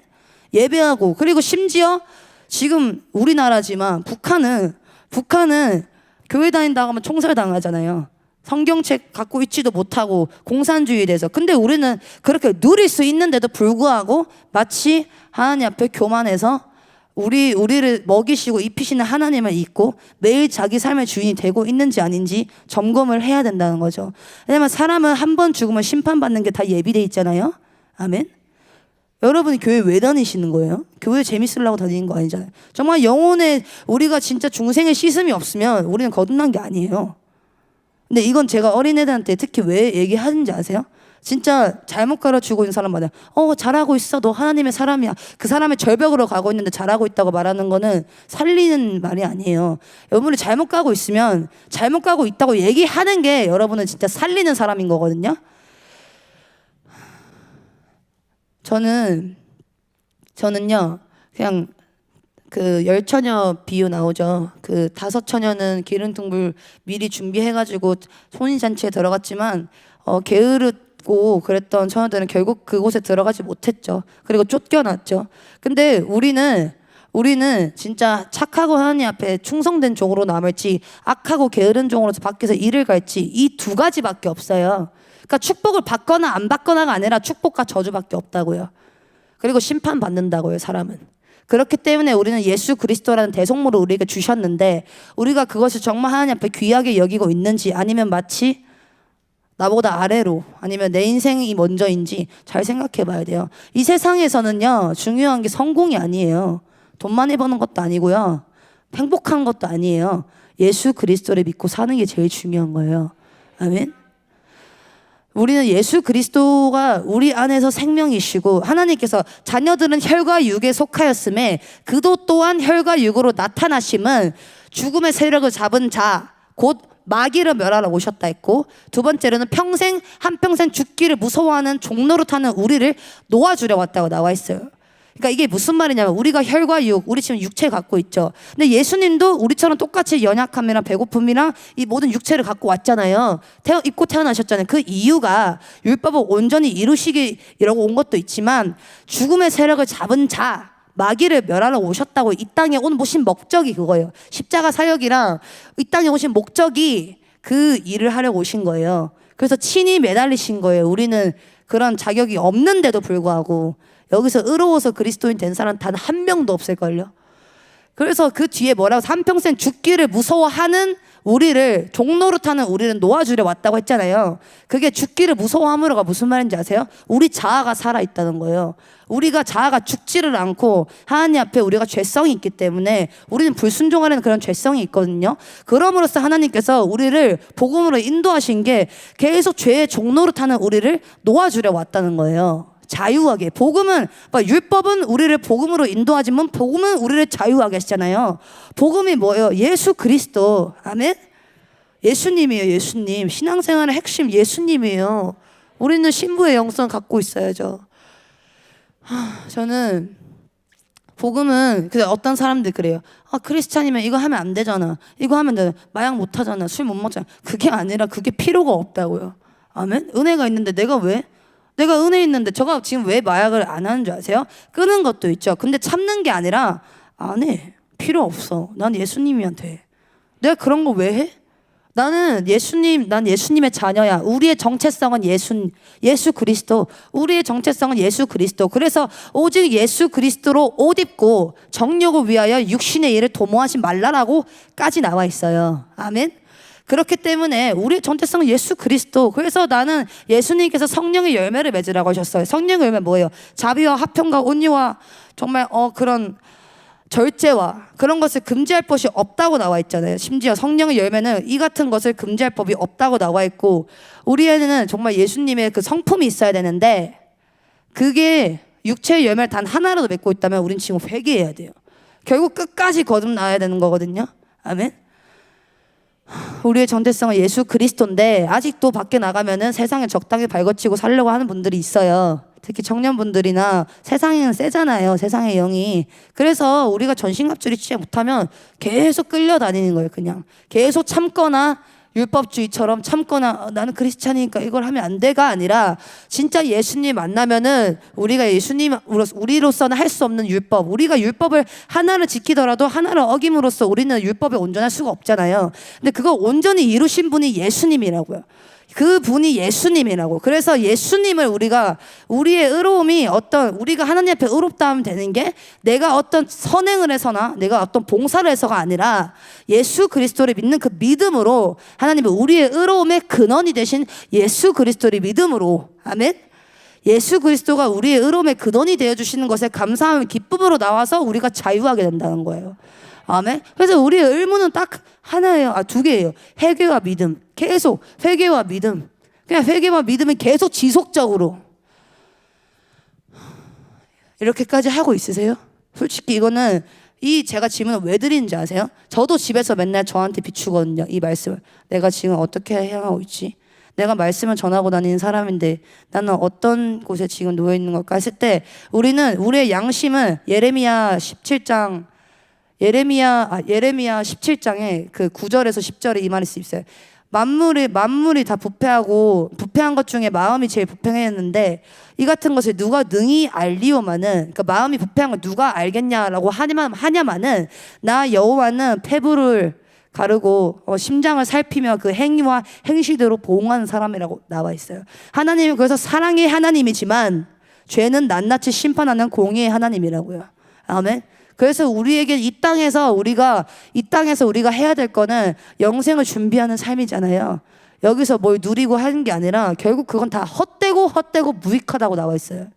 S1: 예배하고, 그리고 심지어 지금 우리나라지만 북한은 교회 다닌다고 하면 총살당하잖아요. 성경책 갖고 있지도 못하고 공산주의에 대해서. 근데 우리는 그렇게 누릴 수 있는데도 불구하고 마치 하나님 앞에 교만해서 우리를 먹이시고 입히시는 하나님을 잊고 매일 자기 삶의 주인이 되고 있는지 아닌지 점검을 해야 된다는 거죠. 왜냐면 사람은 한 번 죽으면 심판받는 게 다 예비돼 있잖아요. 아멘. 여러분이 교회 왜 다니시는 거예요? 교회 재밌으려고 다니는 거 아니잖아요. 정말 영혼에 우리가 진짜 중생의 씻음이 없으면 우리는 거듭난 게 아니에요. 근데 이건 제가 어린애들한테 특히 왜 얘기하는지 아세요? 진짜 잘못 가르치고 있는 사람마다 잘하고 있어, 너 하나님의 사람이야, 그 사람의 절벽으로 가고 있는데 잘하고 있다고 말하는 거는 살리는 말이 아니에요. 여러분이 잘못 가고 있으면 잘못 가고 있다고 얘기하는 게 여러분은 진짜 살리는 사람인 거거든요. 저는요 그냥 그 10처녀 비유 나오죠. 그 5처녀는 기름통불 미리 준비해가지고 혼인잔치에 들어갔지만 게으르고 그랬던 처녀들은 결국 그곳에 들어가지 못했죠. 그리고 쫓겨났죠. 근데 우리는 우리는 진짜 착하고 하나님 앞에 충성된 종으로 남을지 악하고 게으른 종으로서 밖에서 일을 갈지 이 두 가지밖에 없어요. 그러니까 축복을 받거나 안 받거나가 아니라 축복과 저주밖에 없다고요. 그리고 심판받는다고요, 사람은. 그렇기 때문에 우리는 예수 그리스도라는 대속물을 우리에게 주셨는데 우리가 그것을 정말 하나님 앞에 귀하게 여기고 있는지 아니면 마치 나보다 아래로 아니면 내 인생이 먼저인지 잘 생각해 봐야 돼요. 이 세상에서는요, 중요한 게 성공이 아니에요. 돈 많이 버는 것도 아니고요. 행복한 것도 아니에요. 예수 그리스도를 믿고 사는 게 제일 중요한 거예요. 아멘. 우리는 예수 그리스도가 우리 안에서 생명이시고 하나님께서 자녀들은 혈과 육에 속하였음에 그도 또한 혈과 육으로 나타나심은 죽음의 세력을 잡은 자 곧 마귀를 멸하러 오셨다 했고, 두 번째로는 한평생 죽기를 무서워하는 종노릇하는 우리를 놓아주려 왔다고 나와 있어요. 그러니까 이게 무슨 말이냐면 우리가 혈과 육, 우리 지금 육체 갖고 있죠. 근데 예수님도 우리처럼 똑같이 연약함이랑 배고픔이랑 이 모든 육체를 갖고 왔잖아요. 입고 태어나셨잖아요. 그 이유가 율법을 온전히 이루시기라고 온 것도 있지만 죽음의 세력을 잡은 자, 마귀를 멸하러 오셨다고. 이 땅에 오신 목적이 그거예요. 십자가 사역이랑 이 땅에 오신 목적이 그 일을 하려고 오신 거예요. 그래서 친히 매달리신 거예요. 우리는 그런 자격이 없는데도 불구하고 여기서 의로워서 그리스도인 된 사람 단 한 명도 없을걸요. 그래서 그 뒤에 뭐라고 한평생 죽기를 무서워하는 우리를 종노릇하는 우리를 놓아주려 왔다고 했잖아요. 그게 죽기를 무서워함으로가 무슨 말인지 아세요? 우리 자아가 살아있다는 거예요. 우리가 자아가 죽지를 않고 하나님 앞에 우리가 죄성이 있기 때문에 우리는 불순종하는 그런 죄성이 있거든요. 그럼으로써 하나님께서 우리를 복음으로 인도하신 게 계속 죄의 종노릇하는 우리를 놓아주려 왔다는 거예요. 자유하게. 복음은, 율법은 우리를 복음으로 인도하지만 복음은 우리를 자유하게 하시잖아요. 복음이 뭐예요? 예수 그리스도. 아멘? 예수님이에요. 예수님. 신앙생활의 핵심 예수님이에요. 우리는 신부의 영성 갖고 있어야죠. 저는 복음은, 근데 어떤 사람들 그래요. 크리스찬이면 이거 하면 안 되잖아. 이거 하면 돼. 마약 못 하잖아. 술 못 먹잖아. 그게 아니라 그게 필요가 없다고요. 아멘? 은혜가 있는데 내가 은혜 있는데 저가 지금 왜 마약을 안 하는 줄 아세요? 끊은 것도 있죠. 근데 참는 게 아니라 안 해. 필요 없어. 난 예수님한테. 내가 그런 거 왜 해? 난 예수님의 자녀야. 우리의 정체성은 예수 그리스도. 우리의 정체성은 예수 그리스도. 그래서 오직 예수 그리스도로 옷 입고 정욕을 위하여 육신의 일을 도모하지 말라라고까지 나와 있어요. 아멘. 그렇기 때문에 우리의 정체성은 예수 그리스도. 그래서 나는 예수님께서 성령의 열매를 맺으라고 하셨어요. 성령의 열매 뭐예요? 자비와 화평과 온유와 정말 그런 절제와 그런 것을 금지할 것이 없다고 나와 있잖아요. 심지어 성령의 열매는 이 같은 것을 금지할 법이 없다고 나와 있고, 우리에는 정말 예수님의 그 성품이 있어야 되는데 그게 육체의 열매를 단 하나라도 맺고 있다면 우린 지금 회개해야 돼요. 결국 끝까지 거듭나야 되는 거거든요. 아멘. 우리의 정체성은 예수 그리스도인데 아직도 밖에 나가면은 세상에 적당히 발거치고 살려고 하는 분들이 있어요. 특히 청년분들이나 세상에는 세잖아요. 세상의 영이. 그래서 우리가 전신갑주를 취해 못하면 계속 끌려다니는 거예요. 그냥 계속 참거나 율법주의처럼 참거나 나는 크리스찬이니까 이걸 하면 안 돼가 아니라 진짜 예수님 만나면은 우리가 우리로서는 할 수 없는 율법, 우리가 율법을 하나를 지키더라도 하나를 어김으로써 우리는 율법에 온전할 수가 없잖아요. 근데 그거 온전히 이루신 분이 예수님이라고요. 그 분이 예수님이라고. 그래서 예수님을 우리의 의로움이 우리가 하나님 앞에 의롭다 하면 되는 게 내가 어떤 선행을 해서나 내가 어떤 봉사를 해서가 아니라 예수 그리스도를 믿는 그 믿음으로 하나님은 우리의 의로움의 근원이 되신 예수 그리스도를 믿음으로. 아멘. 예수 그리스도가 우리의 의로움의 근원이 되어주시는 것에 감사하며 기쁨으로 나와서 우리가 자유하게 된다는 거예요. 아멘. 그래서 우리의 의무는 딱 하나예요. 두 개예요. 회개와 믿음. 계속 회개와 믿음. 그냥 회개와 믿음은 계속 지속적으로 이렇게까지 하고 있으세요? 솔직히 이거는 제가 질문을 왜 드리는지 아세요? 저도 집에서 맨날 저한테 비추거든요. 이 말씀을. 내가 지금 어떻게 행하고 있지? 내가 말씀을 전하고 다니는 사람인데 나는 어떤 곳에 지금 놓여 있는 걸까 했을 때 우리의 양심은 예레미야 17장에 그 9절에서 10절에 이 말이 있어요. 만물이 다 부패하고 부패한 것 중에 마음이 제일 부패했는데 이 같은 것을 누가 능히 알리오마는 그러니까 마음이 부패한 걸 누가 알겠냐라고 하냐마는 나 여호와는 폐부를 가르고 심장을 살피며 그 행위와 행실대로 보응하는 사람이라고 나와 있어요. 하나님이 그래서 사랑의 하나님이지만 죄는 낱낱이 심판하는 공의의 하나님이라고요. 아멘. 그래서 우리에게 이 땅에서 우리가 해야 될 거는 영생을 준비하는 삶이잖아요. 여기서 뭘 누리고 하는 게 아니라 결국 그건 다 헛되고 무익하다고 나와 있어요.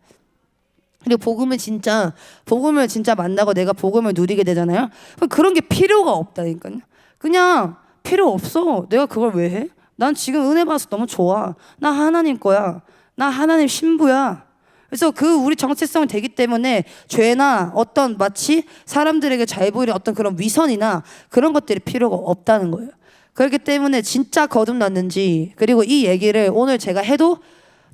S1: 그리고 복음을 진짜 만나고 내가 복음을 누리게 되잖아요. 그런 게 필요가 없다니까요. 그냥 필요 없어. 내가 그걸 왜 해? 난 지금 은혜 받아서 너무 좋아. 나 하나님 거야. 나 하나님 신부야. 그래서 우리 정체성이 되기 때문에 죄나 어떤 마치 사람들에게 잘 보이는 어떤 그런 위선이나 그런 것들이 필요가 없다는 거예요. 그렇기 때문에 진짜 거듭났는지 그리고 이 얘기를 오늘 제가 해도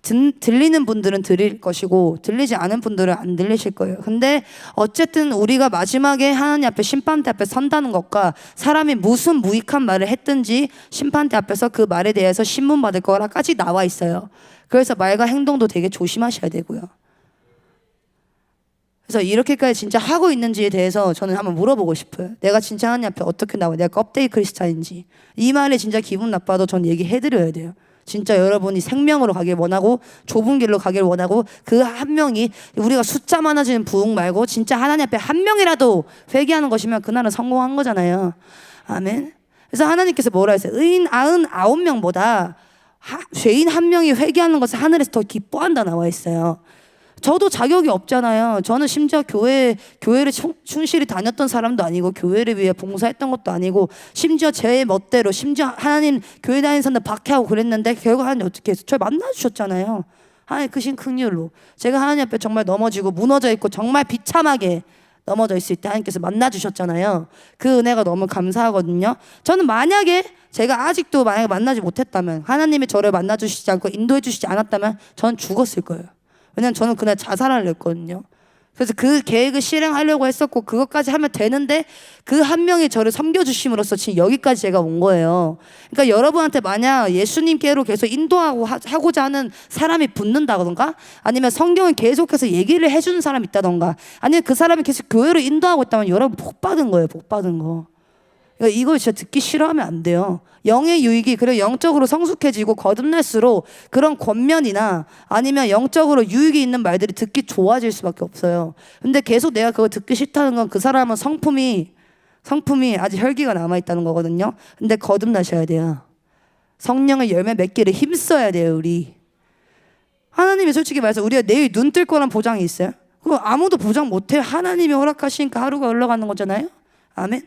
S1: 들리는 분들은 들릴 것이고 들리지 않은 분들은 안 들리실 거예요. 근데 어쨌든 우리가 마지막에 하나님 앞에 심판대 앞에 선다는 것과 사람이 무슨 무익한 말을 했든지 심판대 앞에서 그 말에 대해서 신문받을 거라까지 나와 있어요. 그래서 말과 행동도 되게 조심하셔야 되고요. 그래서 이렇게까지 진짜 하고 있는지에 대해서 저는 한번 물어보고 싶어요. 내가 진짜 하나님 앞에 어떻게 나와? 내가 껍데기 크리스찬인지. 이 말에 진짜 기분 나빠도 전 얘기해드려야 돼요. 진짜 여러분이 생명으로 가길 원하고 좁은 길로 가길 원하고 그 한 명이 우리가 숫자 많아지는 부흥 말고 진짜 하나님 앞에 한 명이라도 회개하는 것이면 그날은 성공한 거잖아요. 아멘. 그래서 하나님께서 뭐라 했어요? 의인 99명보다 죄인 한 명이 회개하는 것을 하늘에서 더 기뻐한다 나와 있어요. 저도 자격이 없잖아요. 저는 심지어 교회를 충실히 다녔던 사람도 아니고 교회를 위해 봉사했던 것도 아니고 심지어 제 멋대로 심지어 하나님 교회 다니는 사람들 박해하고 그랬는데 결국 하나님 어떻게 해서 저를 만나주셨잖아요. 하나님 크신 긍휼로 제가 하나님 앞에 정말 넘어지고 무너져 있고 정말 비참하게 넘어져 있을 때 하나님께서 만나주셨잖아요. 그 은혜가 너무 감사하거든요. 저는 만약에 제가 아직도 만약에 만나지 못했다면 하나님이 저를 만나주시지 않고 인도해 주시지 않았다면 저는 죽었을 거예요. 왜냐면 저는 그날 자살하려 했거든요. 그래서 그 계획을 실행하려고 했었고 그것까지 하면 되는데 그 한 명이 저를 섬겨주심으로써 지금 여기까지 제가 온 거예요. 그러니까 여러분한테 만약 예수님께로 계속 하고자 하는 사람이 붙는다던가 아니면 성경을 계속해서 얘기를 해주는 사람이 있다던가 아니면 그 사람이 계속 교회로 인도하고 있다면 여러분 복 받은 거예요. 복 받은 거. 그러니까 이걸 진짜 듣기 싫어하면 안 돼요. 영의 유익이 그리고 영적으로 성숙해지고 거듭날수록 그런 권면이나 아니면 영적으로 유익이 있는 말들이 듣기 좋아질 수밖에 없어요. 근데 계속 내가 그거 듣기 싫다는 건 그 사람은 성품이 아직 혈기가 남아있다는 거거든요. 근데 거듭나셔야 돼요. 성령의 열매 맺기를 힘써야 돼요. 우리 하나님이 솔직히 말해서 우리가 내일 눈 뜰 거란 보장이 있어요? 그거 아무도 보장 못해요. 하나님이 허락하시니까 하루가 흘러가는 거잖아요. 아멘.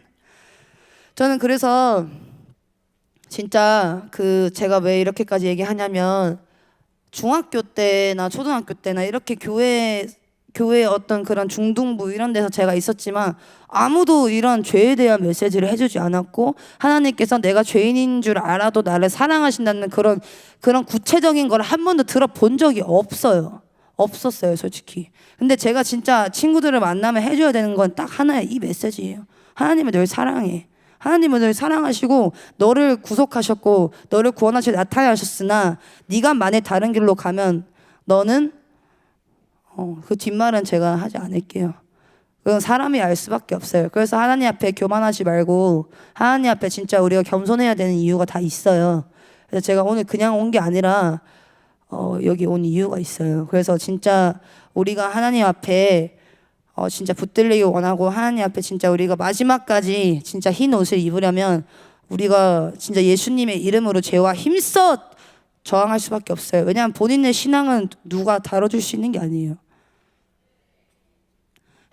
S1: 저는 그래서 진짜 제가 왜 이렇게까지 얘기하냐면 중학교 때나 초등학교 때나 이렇게 교회 어떤 그런 중등부 이런 데서 제가 있었지만 아무도 이런 죄에 대한 메시지를 해주지 않았고 하나님께서 내가 죄인인 줄 알아도 나를 사랑하신다는 그런 구체적인 걸 한 번도 들어본 적이 없었어요 솔직히. 근데 제가 진짜 친구들을 만나면 해줘야 되는 건 딱 하나의 이 메시지예요. 하나님은 널 사랑해. 하나님은 널 사랑하시고 너를 구속하셨고 너를 구원하시고 나타나셨으나 네가 만약 다른 길로 가면 너는 그 뒷말은 제가 하지 않을게요. 그건 사람이 알 수밖에 없어요. 그래서 하나님 앞에 교만하지 말고 하나님 앞에 진짜 우리가 겸손해야 되는 이유가 다 있어요. 그래서 제가 오늘 그냥 온 게 아니라 여기 온 이유가 있어요. 그래서 진짜 우리가 하나님 앞에 진짜 붙들리기 원하고 하나님 앞에 진짜 우리가 마지막까지 진짜 흰 옷을 입으려면 우리가 진짜 예수님의 이름으로 죄와 힘써 저항할 수밖에 없어요. 왜냐하면 본인의 신앙은 누가 다뤄줄 수 있는 게 아니에요.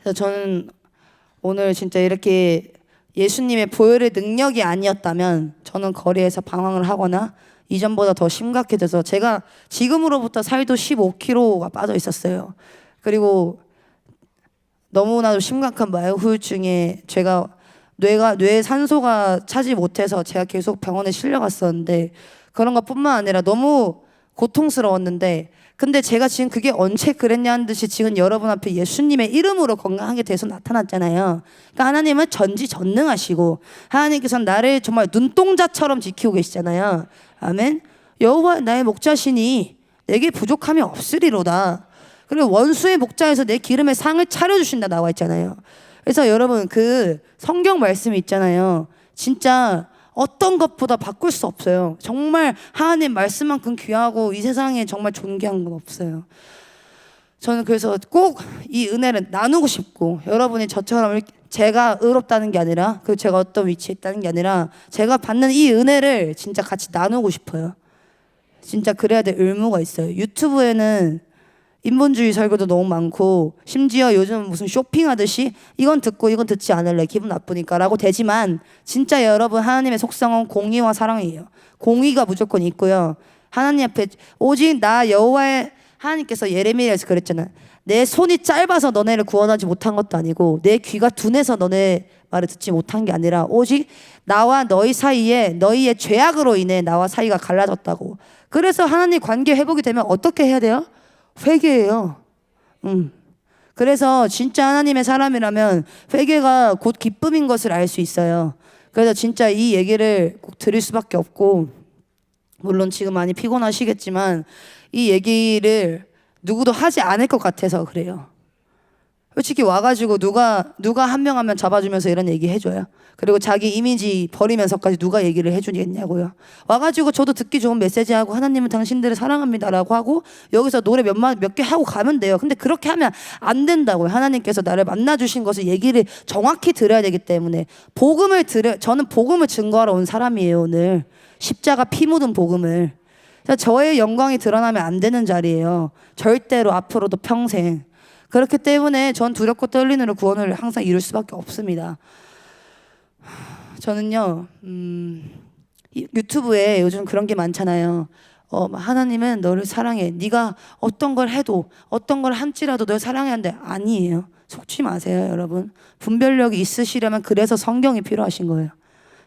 S1: 그래서 저는 오늘 진짜 이렇게 예수님의 보혈의 능력이 아니었다면 저는 거리에서 방황을 하거나 이전보다 더 심각해져서 제가 지금으로부터 살도 15kg가 빠져 있었어요. 그리고 너무나도 심각한 말후유증에 제가 뇌에 산소가 차지 못해서 제가 계속 병원에 실려갔었는데 그런 것뿐만 아니라 너무 고통스러웠는데 근데 제가 지금 그게 언제 그랬냐는 듯이 지금 여러분 앞에 예수님의 이름으로 건강하게 돼서 나타났잖아요. 그러니까 하나님은 전지전능하시고 하나님께서는 나를 정말 눈동자처럼 지키고 계시잖아요. 아멘. 여호와 나의 목자시니 내게 부족함이 없으리로다. 그리고 원수의 목자에서 내 기름에 상을 차려주신다 나와 있잖아요. 그래서 여러분 그 성경 말씀이 있잖아요. 진짜 어떤 것보다 바꿀 수 없어요. 정말 하나님 말씀만큼 귀하고 이 세상에 정말 존귀한 건 없어요. 저는 그래서 꼭 이 은혜를 나누고 싶고 여러분이 저처럼 제가 의롭다는 게 아니라 그 제가 어떤 위치에 있다는 게 아니라 제가 받는 이 은혜를 진짜 같이 나누고 싶어요. 진짜 그래야 될 의무가 있어요. 유튜브에는 인본주의 설교도 너무 많고 심지어 요즘 무슨 쇼핑하듯이 이건 듣고 이건 듣지 않을래 기분 나쁘니까 라고 되지만 진짜 여러분 하나님의 속성은 공의와 사랑이에요. 공의가 무조건 있고요. 하나님 앞에 오직 나 여호와의 하나님께서 예레미야에서 그랬잖아요. 내 손이 짧아서 너네를 구원하지 못한 것도 아니고 내 귀가 둔해서 너네 말을 듣지 못한 게 아니라 오직 나와 너희 사이에 너희의 죄악으로 인해 나와 사이가 갈라졌다고. 그래서 하나님 관계 회복이 되면 어떻게 해야 돼요? 회개예요. 그래서 진짜 하나님의 사람이라면 회개가 곧 기쁨인 것을 알 수 있어요. 그래서 진짜 이 얘기를 꼭 드릴 수밖에 없고 물론 지금 많이 피곤하시겠지만 이 얘기를 누구도 하지 않을 것 같아서 그래요. 솔직히 와가지고 누가 한 명 한 명 잡아주면서 이런 얘기 해줘요. 그리고 자기 이미지 버리면서까지 누가 얘기를 해주겠냐고요. 와가지고 저도 듣기 좋은 메시지하고 하나님은 당신들을 사랑합니다라고 하고 여기서 노래 몇 개 하고 가면 돼요. 근데 그렇게 하면 안 된다고요. 하나님께서 나를 만나주신 것을 얘기를 정확히 들어야 되기 때문에 저는 복음을 증거하러 온 사람이에요. 오늘 십자가 피 묻은 복음을. 저의 영광이 드러나면 안 되는 자리예요. 절대로 앞으로도 평생. 그렇기 때문에 전 두렵고 떨리느라 구원을 항상 이룰 수밖에 없습니다. 저는요 유튜브에 요즘 그런 게 많잖아요. 하나님은 너를 사랑해. 네가 어떤 걸 해도 어떤 걸 함지라도 널 사랑하는데 아니에요. 속지 마세요 여러분. 분별력이 있으시려면 그래서 성경이 필요하신 거예요.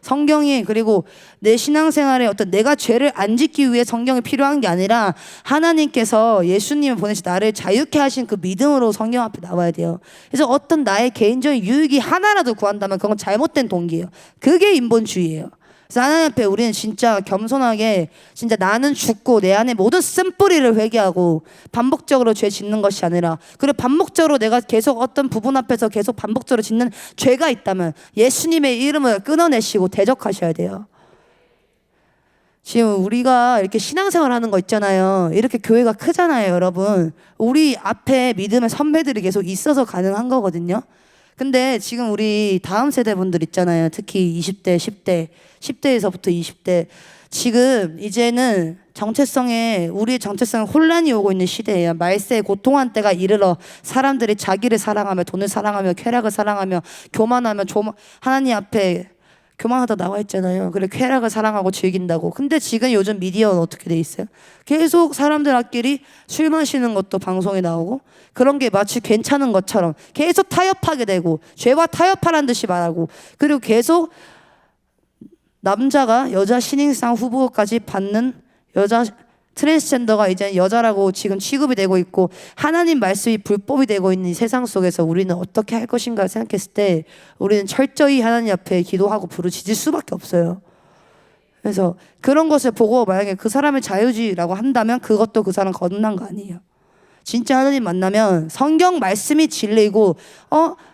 S1: 성경이 그리고 내 신앙생활에 어떤 내가 죄를 안 짓기 위해 성경이 필요한 게 아니라 하나님께서 예수님을 보내시 나를 자유케 하신 그 믿음으로 성경 앞에 나와야 돼요. 그래서 어떤 나의 개인적인 유익이 하나라도 구한다면 그건 잘못된 동기예요. 그게 인본주의예요. 그래서 하나님 앞에 우리는 진짜 겸손하게 진짜 나는 죽고 내 안에 모든 쓴뿌리를 회개하고 반복적으로 죄 짓는 것이 아니라 그리고 반복적으로 내가 계속 어떤 부분 앞에서 계속 반복적으로 짓는 죄가 있다면 예수님의 이름을 끊어내시고 대적하셔야 돼요. 지금 우리가 이렇게 신앙생활 하는 거 있잖아요. 이렇게 교회가 크잖아요 여러분. 우리 앞에 믿음의 선배들이 계속 있어서 가능한 거거든요. 근데 지금 우리 다음 세대 분들 있잖아요. 특히 20대, 10대, 10대에서부터 20대. 지금 이제는 우리의 정체성에 혼란이 오고 있는 시대예요. 말세에 고통한 때가 이르러 사람들이 자기를 사랑하며 돈을 사랑하며 쾌락을 사랑하며 교만하며 하나님 앞에 교만하다 나와 있잖아요. 그래 쾌락을 사랑하고 즐긴다고. 근데 지금 요즘 미디어는 어떻게 돼 있어요? 계속 사람들 앞끼리 술 마시는 것도 방송에 나오고 그런 게 마치 괜찮은 것처럼 계속 타협하게 되고 죄와 타협하라는 듯이 말하고 그리고 계속 남자가 여자 신인상 후보까지 받는 여자 트랜스젠더가 이제 여자라고 지금 취급이 되고 있고 하나님 말씀이 불법이 되고 있는 이 세상 속에서 우리는 어떻게 할 것인가 생각했을 때 우리는 철저히 하나님 앞에 기도하고 부르짖을 수밖에 없어요. 그래서 그런 것을 보고 만약에 그 사람의 자유주의라고 한다면 그것도 그 사람 거듭난 거 아니에요. 진짜 하나님 만나면 성경 말씀이 진리고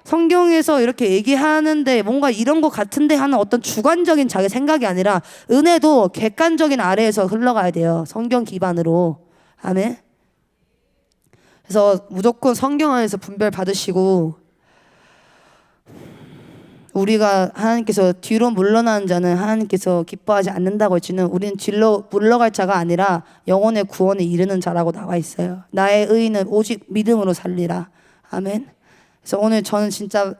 S1: 성경에서 이렇게 얘기하는데 뭔가 이런 거 같은데 하는 어떤 주관적인 자기 생각이 아니라 은혜도 객관적인 아래에서 흘러가야 돼요. 성경 기반으로. 아멘. 그래서 무조건 성경 안에서 분별 받으시고 우리가 하나님께서 뒤로 물러나는 자는 하나님께서 기뻐하지 않는다고 했지는 우리는 뒤로 물러갈 자가 아니라 영혼의 구원에 이르는 자라고 나와 있어요. 나의 의인은 오직 믿음으로 살리라. 아멘. 그래서 오늘 저는 진짜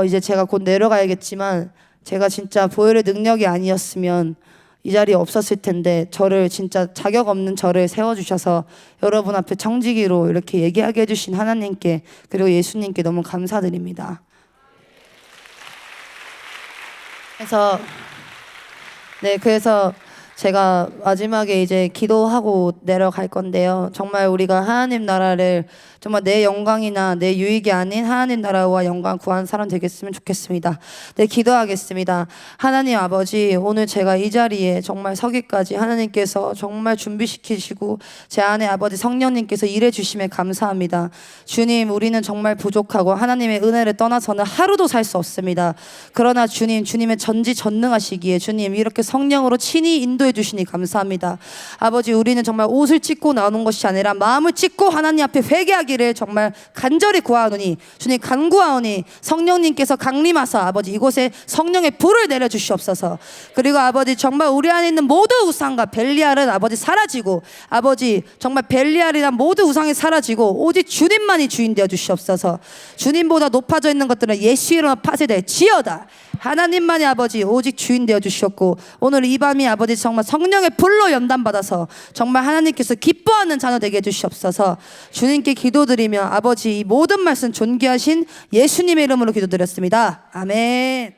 S1: 이제 제가 곧 내려가야겠지만 제가 진짜 보혈의 능력이 아니었으면 이 자리에 없었을 텐데 저를 진짜 자격 없는 저를 세워주셔서 여러분 앞에 청지기로 이렇게 얘기하게 해주신 하나님께 그리고 예수님께 너무 감사드립니다. 그래서 제가 마지막에 이제 기도하고 내려갈 건데요. 정말 우리가 하나님 나라를 정말 내 영광이나 내 유익이 아닌 하나님 나라와 영광 구하는 사람 되겠으면 좋겠습니다. 네, 기도하겠습니다. 하나님 아버지, 오늘 제가 이 자리에 정말 서기까지 하나님께서 정말 준비시키시고 제 안에 아버지 성령님께서 일해 주심에 감사합니다. 주님, 우리는 정말 부족하고 하나님의 은혜를 떠나서는 하루도 살 수 없습니다. 그러나 주님, 주님의 전지전능하시기에 주님 이렇게 성령으로 친히 인도해 주시니 감사합니다. 아버지, 우리는 정말 옷을 찢고 나오는 것이 아니라 마음을 찢고 하나님 앞에 회개하기를 정말 간절히 구하오니 주님 간구하오니 성령님께서 강림하사 아버지 이곳에 성령의 불을 내려 주시옵소서. 그리고 아버지 정말 우리 안에 있는 모든 우상과 벨리알은 아버지 사라지고 아버지 정말 벨리알이나 모든 우상이 사라지고 오직 주님만이 주인 되어 주시옵소서. 주님보다 높아져 있는 것들은 예수 이름으로 파쇄될지어다. 하나님만이 아버지 오직 주인 되어 주셨고 오늘 이 밤이 아버지 정말 성령의 불로 연단받아서 정말 하나님께서 기뻐하는 자녀 되게 해주시옵소서. 주님께 기도드리며 아버지 이 모든 말씀 존귀하신 예수님의 이름으로 기도드렸습니다. 아멘.